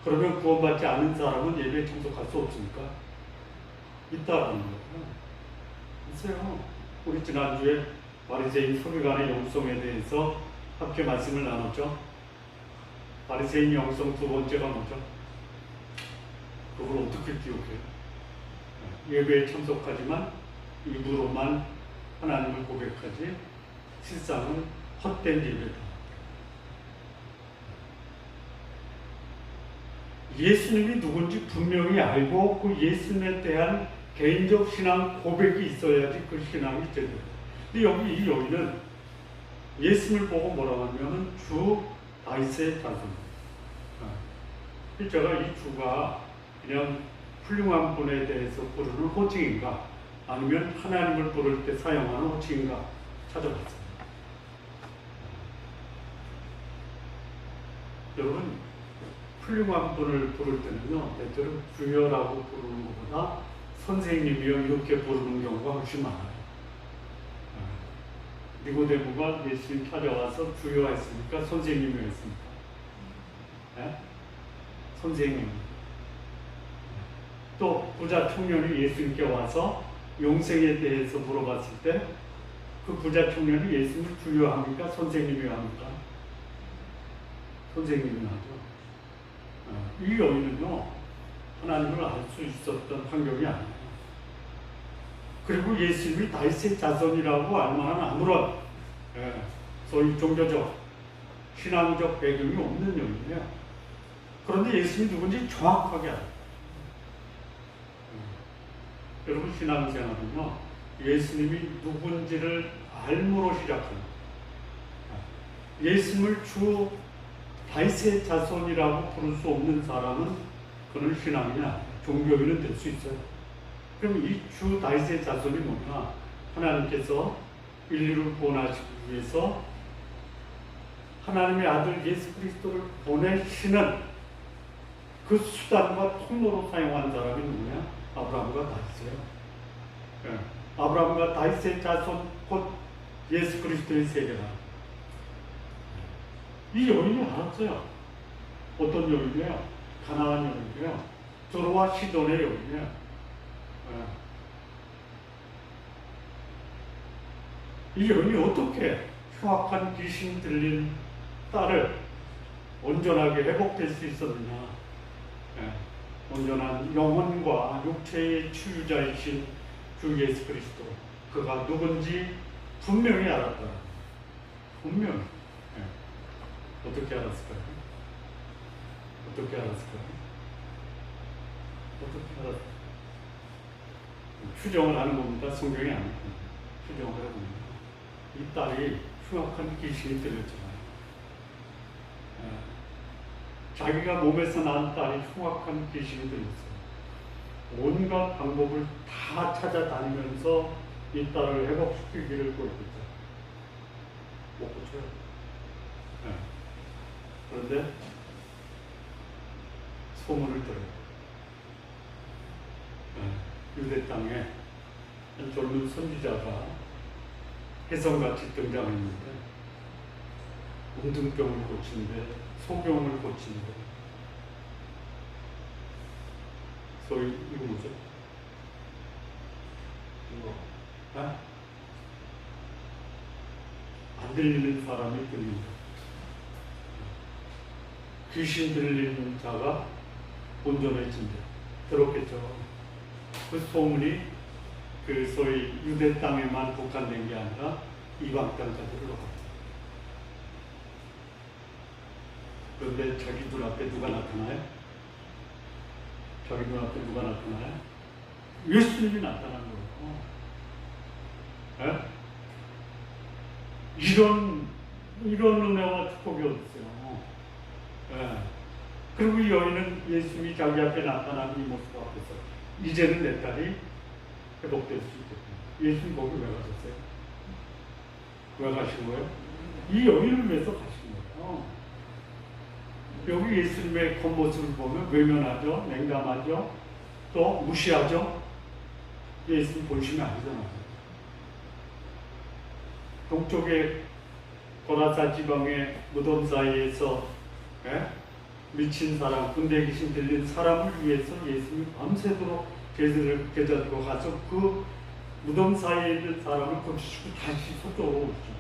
그러면 구원받지 않은 사람은 예배에 참석할 수 없습니까? 있다라는 거예요. 있어요. 우리 지난주에 바리새인 서기관의 영성에 대해서 함께 말씀을 나눴죠. 바리새인 영성 두 번째가 뭐죠? 그걸 어떻게 기억해요? 예배에 참석하지만 입으로만 하나님을 고백하지 실상은 헛된 예배다. 예수님이 누군지 분명히 알고 그 예수님에 대한 개인적 신앙 고백이 있어야지 그 신앙이 제대로. 근데 여기 이 여인은 예수님을 보고 뭐라고 하냐면 주 다윗의 자손. 제가 이 주가 그냥 훌륭한 분에 대해서 부르는 호칭인가 아니면 하나님을 부를 때 사용하는 호칭인가 찾아봤어요. 여러분, 훌륭한 분을 부를 때는요, 때때로 주여라고 부르는 것보다 선생님이여 이렇게 부르는 경우가 훨씬 많아요. 니고데모가 예수님 찾아와서 주여 했습니까? 선생님이 했습니까? 네? 선생님. 또 부자 청년이 예수님께 와서 영생에 대해서 물어봤을 때 그 부자 청년이 예수님을 주여 합니까? 선생님이 합니까? 선생님이 하죠. 이 여인은요, 하나님을 알 수 있었던 환경이 아니에요. 그리고 예수님이 다윗의 자손이라고 알 만한 아무런 소위 종교적, 신앙적 배경이 없는 여인이에요. 그런데 예수님이 누군지 정확하게 알아요. 여러분, 신앙생활은요, 예수님이 누군지를 알므로 시작합니다. 예수님을 주 다윗의 자손이라고 부를 수 없는 사람은 그는 신앙이냐 종교인은 될 수 있어요. 그럼 이 주 다윗의 자손이 뭐냐? 하나님께서 인류를 구원하시기 위해서 하나님의 아들 예수 그리스도를 보내시는 그 수단과 통로로 사용한 사람이 누구냐? 아브라함과 다윗이에요. 네. 아브라함과 다윗의 자손 곧 예수 그리스도의 세계다. 이 여인이 알았어요. 어떤 여인이에요? 가나안 여인이에요. 두로와 시돈의 여인이에요. 이 여인이 어떻게 흉악한 귀신 들린 딸을 온전하게 회복될 수 있었느냐? 온전한 영혼과 육체의 치유자이신 주 예수 그리스도, 그가 누군지 분명히 알았다. 분명히. 어떻게 알았을까요? 어떻게 알았을까요? 어떻게 알았을까요? 추정을 하는 겁니다. 성경이 아닙니다. 추정을 해봅니다. 이 딸이 흉악한 귀신이 들렸잖아요. 자기가 몸에서 난 딸이 흉악한 귀신이 들렸어요. 온갖 방법을 다 찾아다니면서 이 딸을 회복시키기를 꼴했죠. 못 고쳐요. 그런데 소문을 들어요. 유대 땅에 한 젊은 선지자가 혜성같이 등장했는데 운등병을 고치는데, 소경을 고치는데, 소위 이거 뭐죠? 이거 안 들리는 사람이 들린다. 귀신 들리는 자가 온전해진다. 들었겠죠? 그 소문이 그 소위 유대 땅에만 국한된 게 아니라 이방 땅까지 흘러갑니다. 그런데 자기 눈앞에 누가 나타나요? 자기 눈앞에 누가 나타나요? 예수님이 나타난 거예요. 이런 은혜와 축복이 어딨어요? 그리고 이 여인은 예수님이 자기 앞에 나타난 이 모습 앞에서 이제는 내 딸이 회복될 수 있겠구나. 예수님 거기 왜 가셨어요? 왜 가신 거예요? 이 여인을 위해서 가신 거예요. 여기 예수님의 겉모습을 보면 외면하죠, 냉담하죠, 또 무시하죠. 예수님 본심이 아니잖아요. 동쪽의 고라사 지방의 무덤 사이에서 미친 사람, 군대 귀신 들린 사람을 위해서 예수님이 밤새도록 계좌들고 가서 그 무덤 사이에 있는 사람을 고치시고 다시 서쪽으로 오시죠.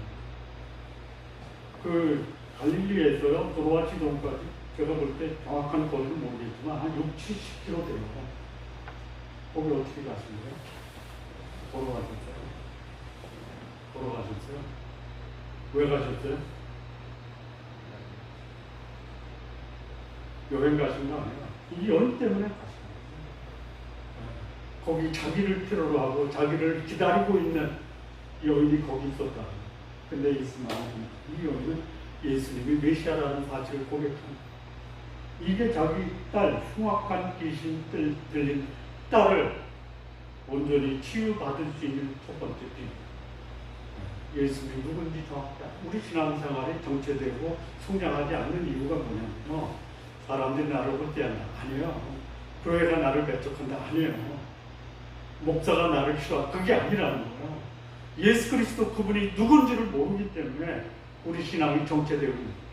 그 갈릴리에서요, 도로와 시돈까지 제가 볼 때 정확한 거리를 모르겠지만 한 60-70km 돼요. 거기 어떻게 가신 거예요? 걸어가셨어요? 걸어가셨어요? 왜 가셨어요? 여행 가신 거 아니에요? 이 여인 때문에 가신 거예요. 거기 자기를 필요로 하고 자기를 기다리고 있는 여인이 거기 있었다. 근데 이 여인은 예수님이 메시아라는 사실을 고백합니다. 이게 자기 딸, 흉악한 귀신 들린 딸을 온전히 치유받을 수 있는 첫 번째 비. 예수님이 누군지 정확히 우리 신앙생활이 정체되고 성장하지 않는 이유가 뭐냐면요. 사람들이 나를 헛되한다. 아니에요. 교회가 나를 배척한다. 아니에요. 목사가 나를 싫어한다. 그게 아니라는 거예요. 예수 그리스도 그분이 누군지를 모르기 때문에 우리 신앙이 정체되고 있는 거예요.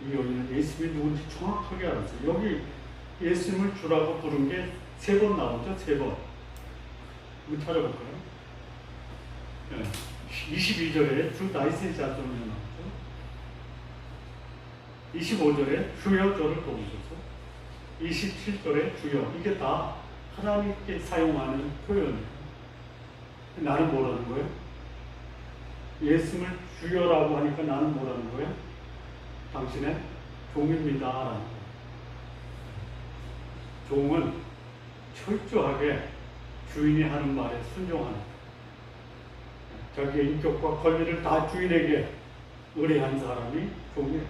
이 여인은 예수님이 누군지 정확하게 알았어요. 여기 예수님을 주라고 부른 게 3번 나오죠? 3번. 한번 찾아볼까요? 22절에 주 나이스의 자손이 나오죠. 25절에 주여 저를 도우소서. 27절에 주여. 이게 다 하나님께 사용하는 표현이에요. 나는 뭐라는 거예요? 예수님을 주여라고 하니까 나는 뭐라는 거예요? 당신의 종입니다. 라는 거예요. 종은 철저하게 주인이 하는 말에 순종하는, 자기의 인격과 권리를 다 주인에게 의뢰한 사람이 종이에요.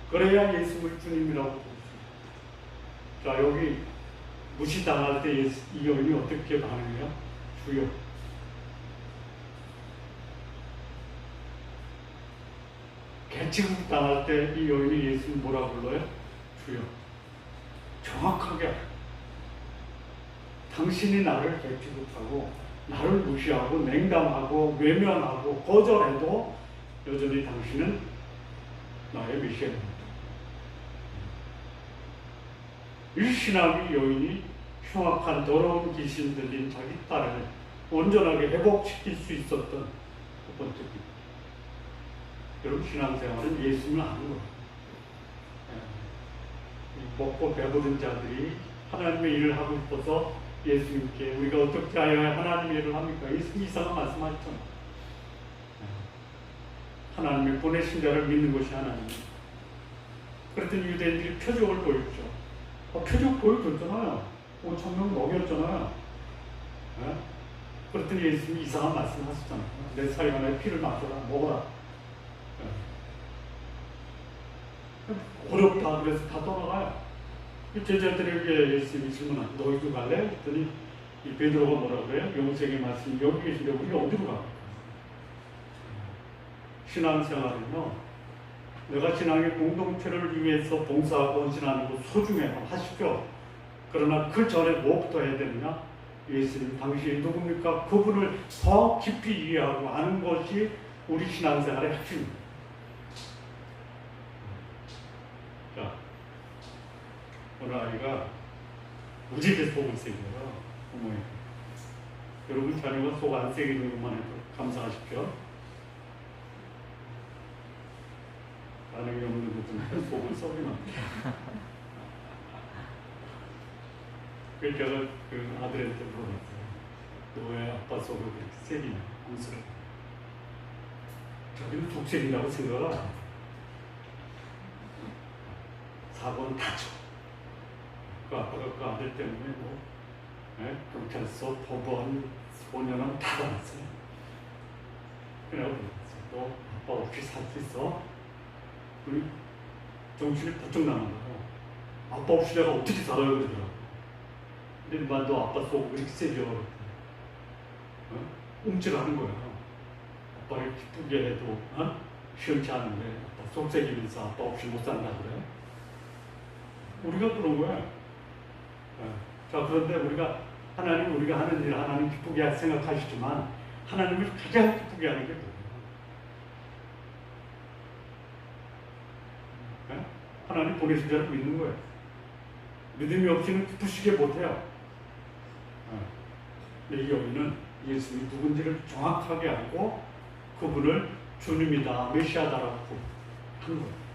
그래야 예수를 주님이라고 부르습니다. 자, 여기 무시당할 때 이 여인이 어떻게 반응해요? 주여. 개취급 당할 때 이 여인이 예수님 뭐라 불러요? 주여. 정확하게 알아요. 당신이 나를 개취급하고 나를 무시하고 냉담하고 외면하고 거절해도 여전히 당신은 나의 메시아입니다. 이 신학의 여인이 흉악한 더러운 귀신 들린 자기 딸을 온전하게 회복시킬 수 있었던 첫 번째 길. 여러분, 신앙생활은 예수님을 아는 거예요. 먹고 배부른 자들이 하나님의 일을 하고 싶어서 예수님께 우리가 어떻게 하여야 하나님의 일을 합니까? 예수님 이상한 말씀하셨잖아요. 하나님의 보내신 자를 믿는 것이 하나님. 그랬더니 유대인들이 표적을 보였죠. 표적 보여줬잖아요. 5,000명 먹였잖아요. 그랬더니 예수님이 이상한 말씀 하셨잖아요. 내 살인의 피를 마셔라, 먹어라. 어렵다 그래서 다 돌아가요. 제자들에게 예수님이 질문한 너희도 갈래? 했더니 이 베드로가 뭐라고 그래요? 영생의 말씀이 여기 계신데 우리가 어디로 갈까? 신앙생활은요, 내가 신앙의 공동체를 위해서 봉사하고 헌신하는 거 소중해요. 하십시오. 그러나 그 전에 뭐부터 해야 되느냐? 예수님 당신이 누굽니까? 그분을 더 깊이 이해하고 아는 것이 우리 신앙생활의 핵심입니다. 자, 어느 아이가 무지개 속을 새겨요. 어머니. 여러분 자녀가 속 안 새기는 것만 해도 감사하십시오. 반응이 없는 것은 속을 썩이면 안 돼요. 그래서 제가 그 아들한테 물어봤어요. 너 왜 아빠 속을 그렇게 새기냐? 안쓰러워. 자기는 속 새긴다고 생각을 안 해. 사고는 다쳐. 그 아빠가 그 아들 때문에 뭐 경찰서, 법원, 소년원 다 받았어요. 그래서 너 아빠 없이 살 수 있어? 우리 정신이 부쩍 나는 거예요. 아빠 없이 내가 어떻게 살아요? 그러더라고. 근데 너 아빠 속 왜 이렇게 세져? 움찔하는 거야. 아빠를 기쁘게 해도 시원치 않은데 아빠 속 새기면서 아빠 없이 못 산다 그래? 우리가 그런 거야. 자, 그런데 우리가 하는 일 하나님 기쁘게 생각하시지만 하나님을 가장 기쁘게 하는 게 뭐예요? 하나님 보내신 자를 믿는 거예요. 믿음이 없이는 기쁘시게 못해요. 근데 이 여인은 예수님이 누군지를 정확하게 알고 그분을 주님이다, 메시아다라고 한 거예요.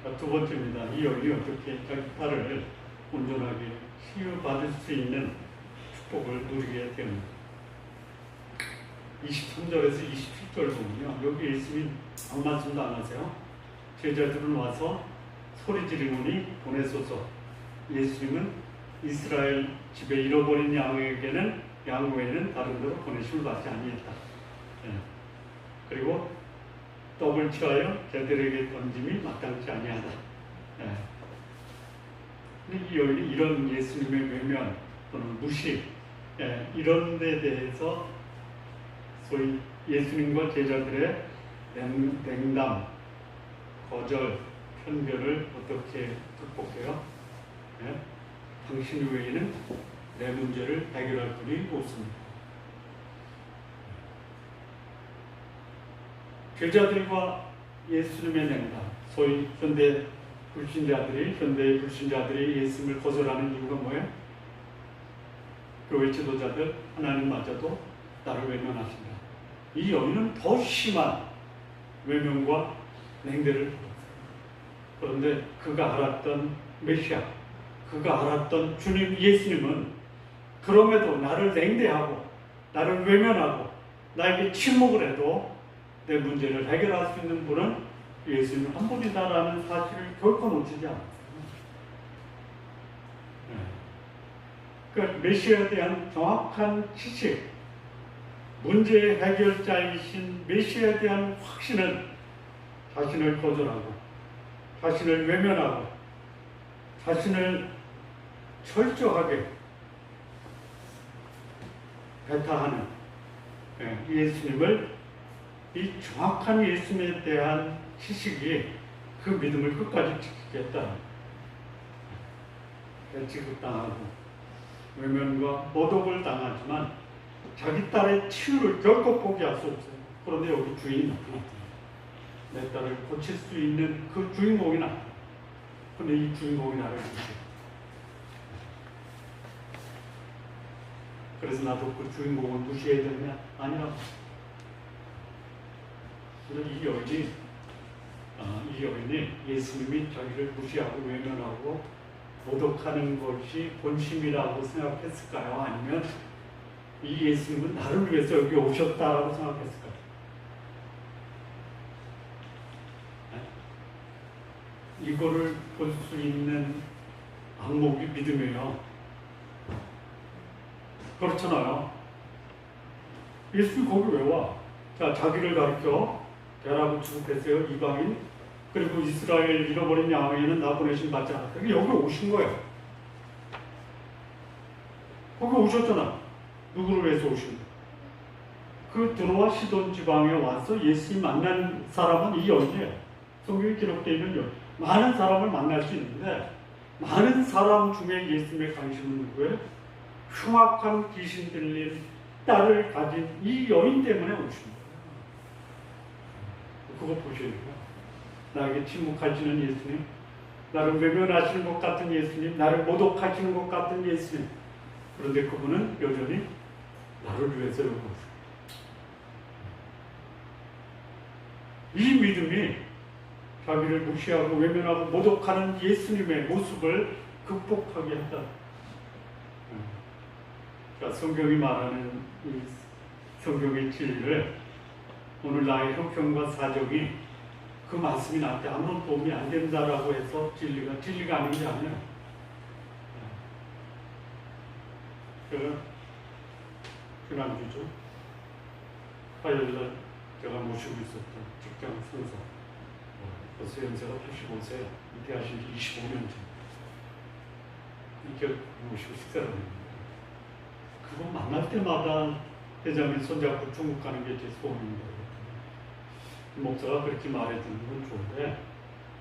자, 두 번째입니다. 이 여인이 어떻게 자기 딸을 온전하게 치유받을 수 있는 축복을 누리게 됩니다. 23절에서 27절 보면요. 여기 예수님이 아무 말씀도 안 하세요. 제자들은 와서 소리 지르노니 보내소서. 예수님은 이스라엘 집에 잃어버린 양 외에는 다른 데로 보내심을 받지 아니했다. 그리고 떡을 취하여 제들에게 던짐이 마땅치 아니하다. 근데 이 여인이 이런 예수님의 외면 또는 무시 이런 데 대해서 소위 예수님과 제자들의 냉담, 거절, 편견을 어떻게 극복해요? 당신 외에는 내 문제를 해결할 분이 없습니다. 제자들과 예수님의 냉담, 소위 현대의 불신자들이 예수님을 거절하는 이유가 뭐예요? 교회 지도자들 하나님마저도 나를 외면하신다. 이 여인은 더 심한 외면과 냉대를 받았어요. 그런데 그가 알았던 메시아, 그가 알았던 주님 예수님은 그럼에도 나를 냉대하고 나를 외면하고 나에게 침묵을 해도 내 문제를 해결할 수 있는 분은 예수님 한 분이다라는 사실을 결코 놓치지 않았어요. 그 메시아에 대한 정확한 지식, 문제의 해결자이신 메시아에 대한 확신은 자신을 거절하고 자신을 외면하고 자신을 철저하게 배타하는 예수님을, 이 정확한 예수님에 대한 지식이 그 믿음을 끝까지 지키겠다. 지급당하고 외면과 모독을 당하지만 자기 딸의 치유를 결코 포기할 수 없어요. 그런데 여기 주인이 나타났어요. 내 딸을 고칠 수 있는 그 주인공이 나타났어요. 그런데 이 주인공이 나를 고쳐요. 그래서 나도 그 주인공을 무시해야 되느냐? 아니라고. 이 여인이 예수님이 자기를 무시하고 외면하고 모독하는 것이 본심이라고 생각했을까요? 아니면 이 예수님은 나를 위해서 여기 오셨다라고 생각했을까요? 이거를 볼 수 있는 안목이 믿음이에요. 그렇잖아요. 예수님 거기 왜 와? 자, 자기를 가르쳐 게라고 취급했어요. 이방인. 그리고 이스라엘 잃어버린 양에는 나 보내신 받지 않았다. 여기 오신 거예요. 거기 오셨잖아. 누구를 위해서 오신 거예요? 그 드로아 시돈 지방에 와서 예수님 만난 사람은 이 여인이에요. 성경에 기록되어 있는 여인. 많은 사람을 만날 수 있는데 많은 사람 중에 예수님의 관심은 누구예요? 흉악한 귀신 들린 딸을 가진 이 여인 때문에 오신 거예요. 그거 보셔야 돼요. 나에게 침묵하시는 예수님, 나를 외면하시는 것 같은 예수님, 나를 모독하시는 것 같은 예수님. 그런데 그분은 여전히 나를 위해서 여기 오세요. 이 믿음이 자기를 무시하고 외면하고 모독하는 예수님의 모습을 극복하게 했다. 그러니까 성경이 말하는 이 성경의 진리를 오늘 나의 형편과 사정이 그 말씀이 나한테 아무런 도움이 안 된다라고 해서 진리가 아닌 게 아니에요. 지난주죠. 화요일날 제가 모시고 있었던 직장 상사, 벌써 연세가 85세, 은퇴하신 지 25년째. 이렇게 모시고 식사를 했는데 그거 만날 때마다 회장님 손잡고 중국 가는 게 제 소원입니다. 목사가 그렇게 말해주는 건 좋은데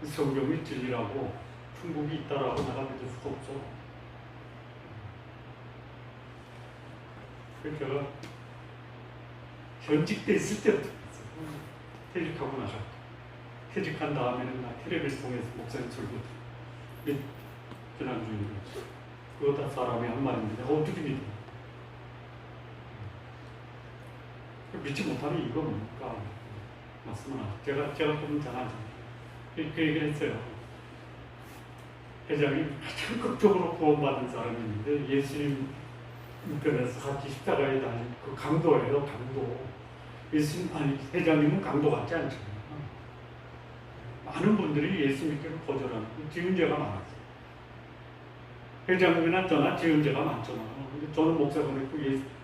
성경이 진리라고 중국이 있다라고 내가 믿을 수가 없어. 그래서 제가 현직돼 있을 때부터 퇴직하고 나서 퇴직한 다음에는 나 텔레비를 통해서 목사님 설교 지난주에 그거 다 사람이 한 말인데 내가 어떻게 믿어? 믿지 못하는 이유가 뭡니까? 맞습니다. 제가 좀 잘하죠. 그 얘기를 했어요. 회장님 가장 극적으로 구원받은 사람이 있는데 예수님 인터넷에서 같이 십자가에 다닌 그 강도예요. 강도. 회장님은 강도 같지 않잖아요. 많은 분들이 예수 믿기를 거절하는 지은 죄가 많았어요. 회장님이나 저나 지은 죄가 많잖아요. 근데 저는 목사가 됐고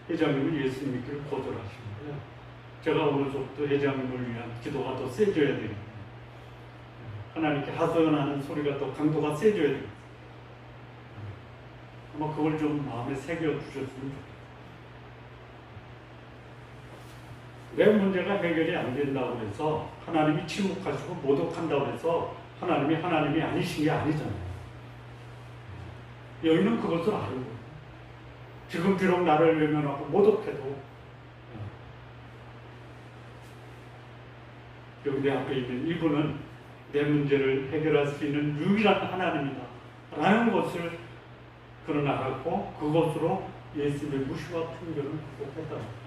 회장님은 예수 믿기를 거절하시는데 제가 오늘부터 회장님을 위한 기도가 더 세져야 됩니다. 하나님께 하소연하는 소리가 더 강도가 세져야 됩니다. 아마 그걸 좀 마음에 새겨주셨으면 좋겠어요. 내 문제가 해결이 안 된다고 해서 하나님이 침묵하시고 모독한다고 해서 하나님이 아니신 게 아니잖아요. 여인은 그것을 아는 거예요. 지금 비록 나를 외면하고 모독해도 여기 내 앞에 있는 이분은 내 문제를 해결할 수 있는 유일한 하나님이다 라는 것을 그는 알았고 그것으로 예수님의 무시와 편견을 극복했다.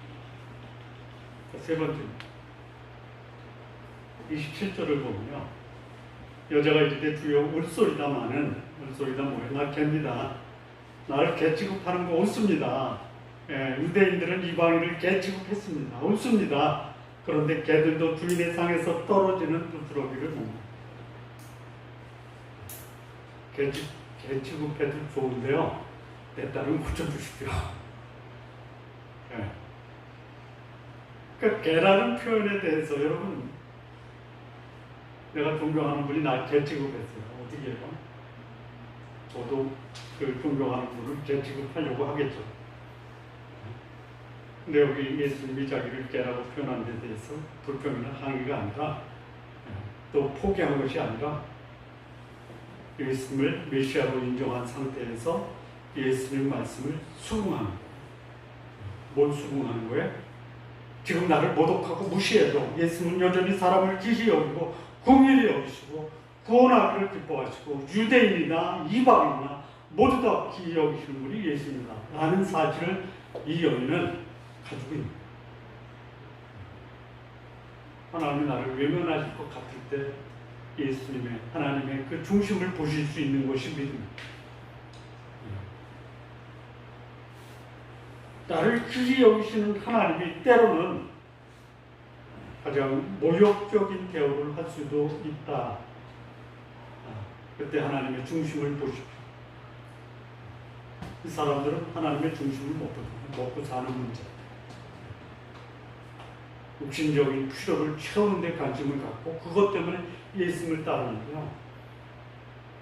세 번째 27절을 보면요, 여자가 이르되 주여 울소리다마는 울소리다 뭐예요? 나 갭니다. 나를 개 취급하는 거 옳습니다. 유대인들은 이방인을 개 취급했습니다. 옳습니다. 그런데 개들도 주인의 상에서 떨어지는 부스러기를 봅니다. 개 취급해도 좋은데요, 내 딸은 고쳐주십시오. 그러니까 개라는 표현에 대해서 여러분, 내가 존경하는 분이 나 개 취급했어요. 어떻게 해요? 저도 그 존경하는 분을 개 취급하려고 하겠죠. 근데 여기 예수님이 자기를 개라고 표현한 데 대해서 불평이나 항의가 아니라 또 포기한 것이 아니라 예수님을 메시아로 인정한 상태에서 예수님 말씀을 수긍하는 거예요. 뭘 수긍하는 거예요? 지금 나를 모독하고 무시해도 예수님은 여전히 사람을 기시 여기고 긍휼히 여기시고 구원하기를 기뻐하시고 유대인이나 이방인이나 모두 다 귀히 여기시는 분이 예수입니다 라는 사실을 이 여인은 가지고 있는 거예요. 하나님이 나를 외면하실 것 같을 때 예수님의 하나님의 그 중심을 보실 수 있는 것이 믿음입니다. 나를 귀히 여기시는 하나님이 때로는 가장 모욕적인 대우를 할 수도 있다. 그때 하나님의 중심을 보십시오. 이 사람들은 하나님의 중심을 못 보고 먹고 사는 문제, 육신적인 필요를 채우는 데 관심을 갖고 그것 때문에 예수님을 따르는데요.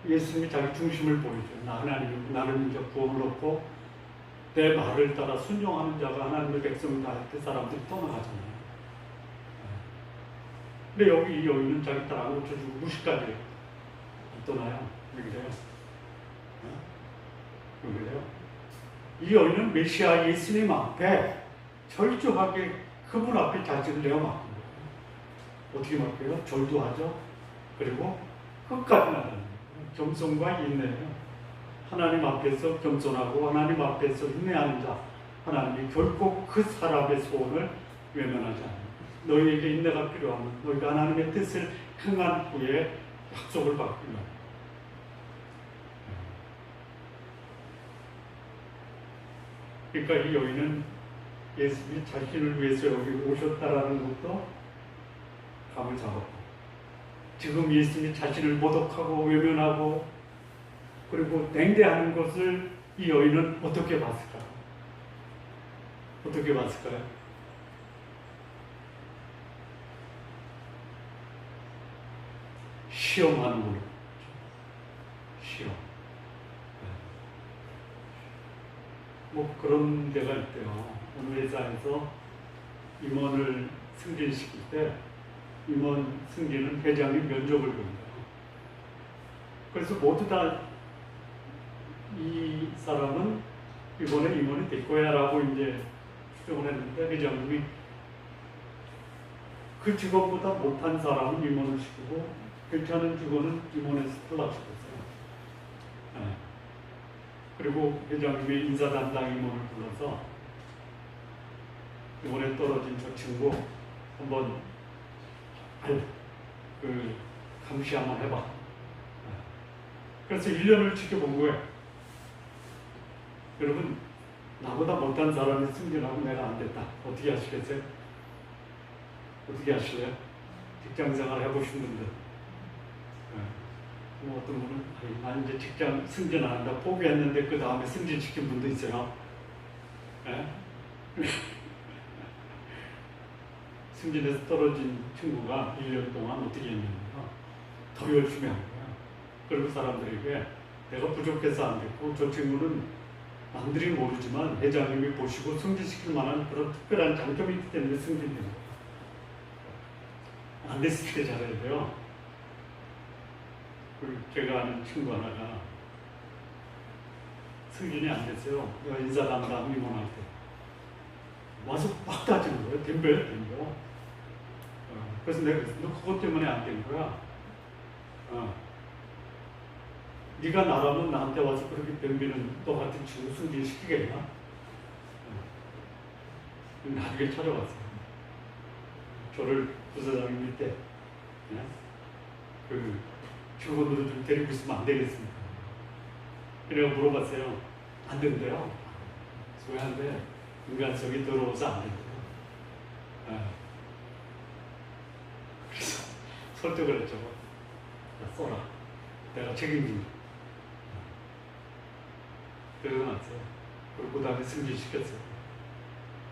예수님이 자기 중심을 보여줘요. 하나님이 나를 이제 구원을 얻고 내 말을 따라 순종하는 자가 하나님의 백성을 다할 때 사람들이 떠나가잖아요. 근데 여기 이 여인은 자기 딸 안 고쳐주고 무시까지 해요. 안 떠나요. 왜 그래요? 왜 그래요? 이 여인은 메시아 예수님 앞에 철저하게 그분 앞에 자신을 내어 맡긴 거예요. 어떻게 맡겨요? 절도 하죠. 그리고 끝까지 나가는 거예요. 겸손과 인내예요. 하나님 앞에서 겸손하고 하나님 앞에서 인내하는 자, 하나님이 결코 그 사람의 소원을 외면하지 않아요. 너희에게 인내가 필요하면 너희가 하나님의 뜻을 행한 후에 약속을 받기로 합니다. 그러니까 이 여인은 예수님이 자신을 위해서 여기 오셨다라는 것도 감을 잡았고, 지금 예수님이 자신을 모독하고 외면하고 그리고 냉대하는 것을 이 여인은 어떻게 봤을까요? 어떻게 봤을까요? 시험하는 걸로. 시험. 뭐 그런 데가 있대요. 어느 회사에서 임원을 승진시킬 때 임원 승진은 회장이 면접을 본대요. 그래서 모두 다 이 사람은 이번에 임원이 될 거야 라고 이제 추정을 했는데 회장님이 그 직원보다 못한 사람은 임원을 시키고 괜찮은 직원은 임원에서 탈락시켰어요. 네. 그리고 회장님이 인사 담당 임원을 불러서 이번에 떨어진 저 친구 한번 감시 한번 해봐. 네. 그래서 1년을 지켜본 거예요. 여러분, 나보다 못한 사람이 승진하고 내가 안 됐다. 어떻게 하시겠어요? 어떻게 하실래요? 직장생활 해보신 분들. 뭐 어떤 분은 난 이제 직장 승진 안 한다 포기했는데 그 다음에 승진시킨 분도 있어요. 네? 승진에서 떨어진 친구가 1년 동안 어떻게 했냐면 더 열심히 한 거야. 그리고 사람들에게 내가 부족해서 안 됐고 저 친구는 남들이 모르지만 회장님이 보시고 승진시킬 만한 그런 특별한 장점이 있기 때문에 승진된 거야. 안 됐을 때 잘해야 돼요. 제가 아는 친구 하나가 승진이 안 됐어요. 내가 인사 담당 임원할 때 와서 막 따지는 거예요. 덤벼. 그래서 내가 그랬어. 너 그것 때문에 안 된 거야. 네가 나라면 나한테 와서 그렇게 덤비는 너 같은 친구 승진시키겠나? 나중에 찾아왔어요. 저를 부사장님 밑에 그 직원들을 좀 데리고 있으면 안 되겠습니까? 그래서 물어봤어요. 안 된대요. 왜 안 돼? 인간성이 더러워서 안 된대요. 그래서 설득을 했죠. 써라. 내가 책임진다. 그러고 났어요. 그리고 그 다음에 승진시켰어요.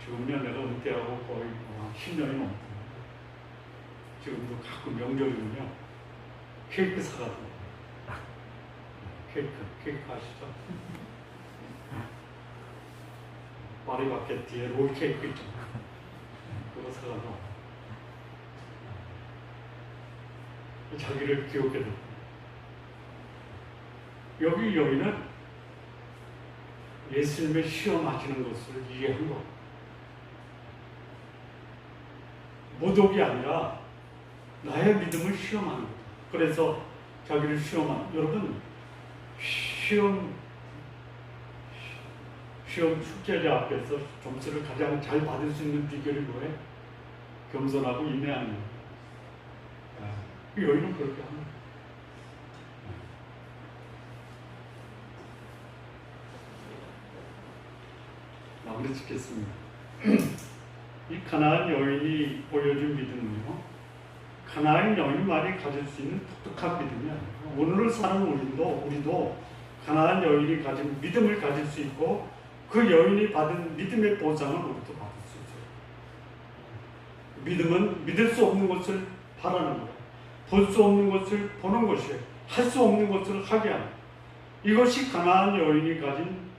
지금은 내가 은퇴하고 거의 10년이 넘었어요. 지금도 가끔 명절이면요. 케이크 사가지고. 케이크 아시죠? 파리바켓 뒤에 롤 케이크 있잖아요. 그거 사가지고. 자기를 기억해도. 여기 여인은 예수님의 시험하시는 것을 이해한 것. 모독이 아니라 나의 믿음을 시험하는 것. 그래서 자기를 시험하는, 여러분, 시험 시험 숙제자 앞에서 점수를 가장 잘 받을 수 있는 비결이 뭐예요? 겸손하고 인내하는 거예요. 여인은 그렇게 합니다. 마무리 짓겠습니다. 이 가나안 여인이 보여준 믿음은요, 가나안 여인만이 가질 수 있는 독특한 믿음이 아니에요. 오늘을 사는 우리도 가나안 여인이 가진 믿음을 가질 수 있고, 그 여인이 받은 믿음의 보상을 우리도 받을 수 있어요. 믿음은 믿을 수 없는 것을 바라는 거예요. 볼 수 없는 것을 보는 것이에요. 할 수 없는 것을 하게 하는 거예요. 이것이 가나안 여인이 가진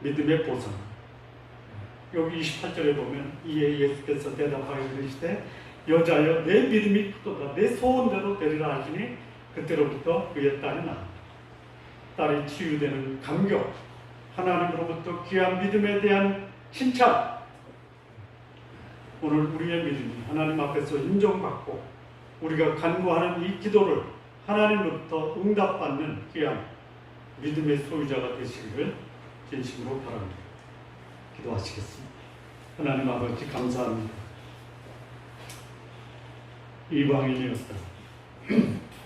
믿음의 보상. 여기 28절에 보면 이에 예수께서 대답하여 이르시되 여자여 내 믿음이 크도다 내 소원대로 되리라 하시니 그때로부터 그의 딸이 나았다. 딸이 치유되는 감격, 하나님으로부터 귀한 믿음에 대한 칭찬. 오늘 우리의 믿음이 하나님 앞에서 인정받고 우리가 간구하는 이 기도를 하나님으로부터 응답받는 귀한 믿음의 소유자가 되시기를 진심으로 바랍니다. 기도하시겠습니다. 하나님 아버지 감사합니다. 이방인이었다.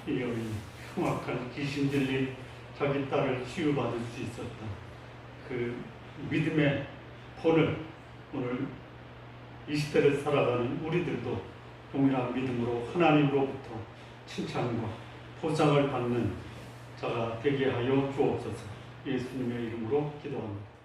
이 여인 흉악한 귀신 들린 자기 딸을 치유받을 수 있었다. 그 믿음의 본을 오늘 이 시대를 살아가는 우리들도 동일한 믿음으로 하나님으로부터 칭찬과 보상을 받는 자가 되게 하여 주옵소서. 예수님의 이름으로 기도합니다.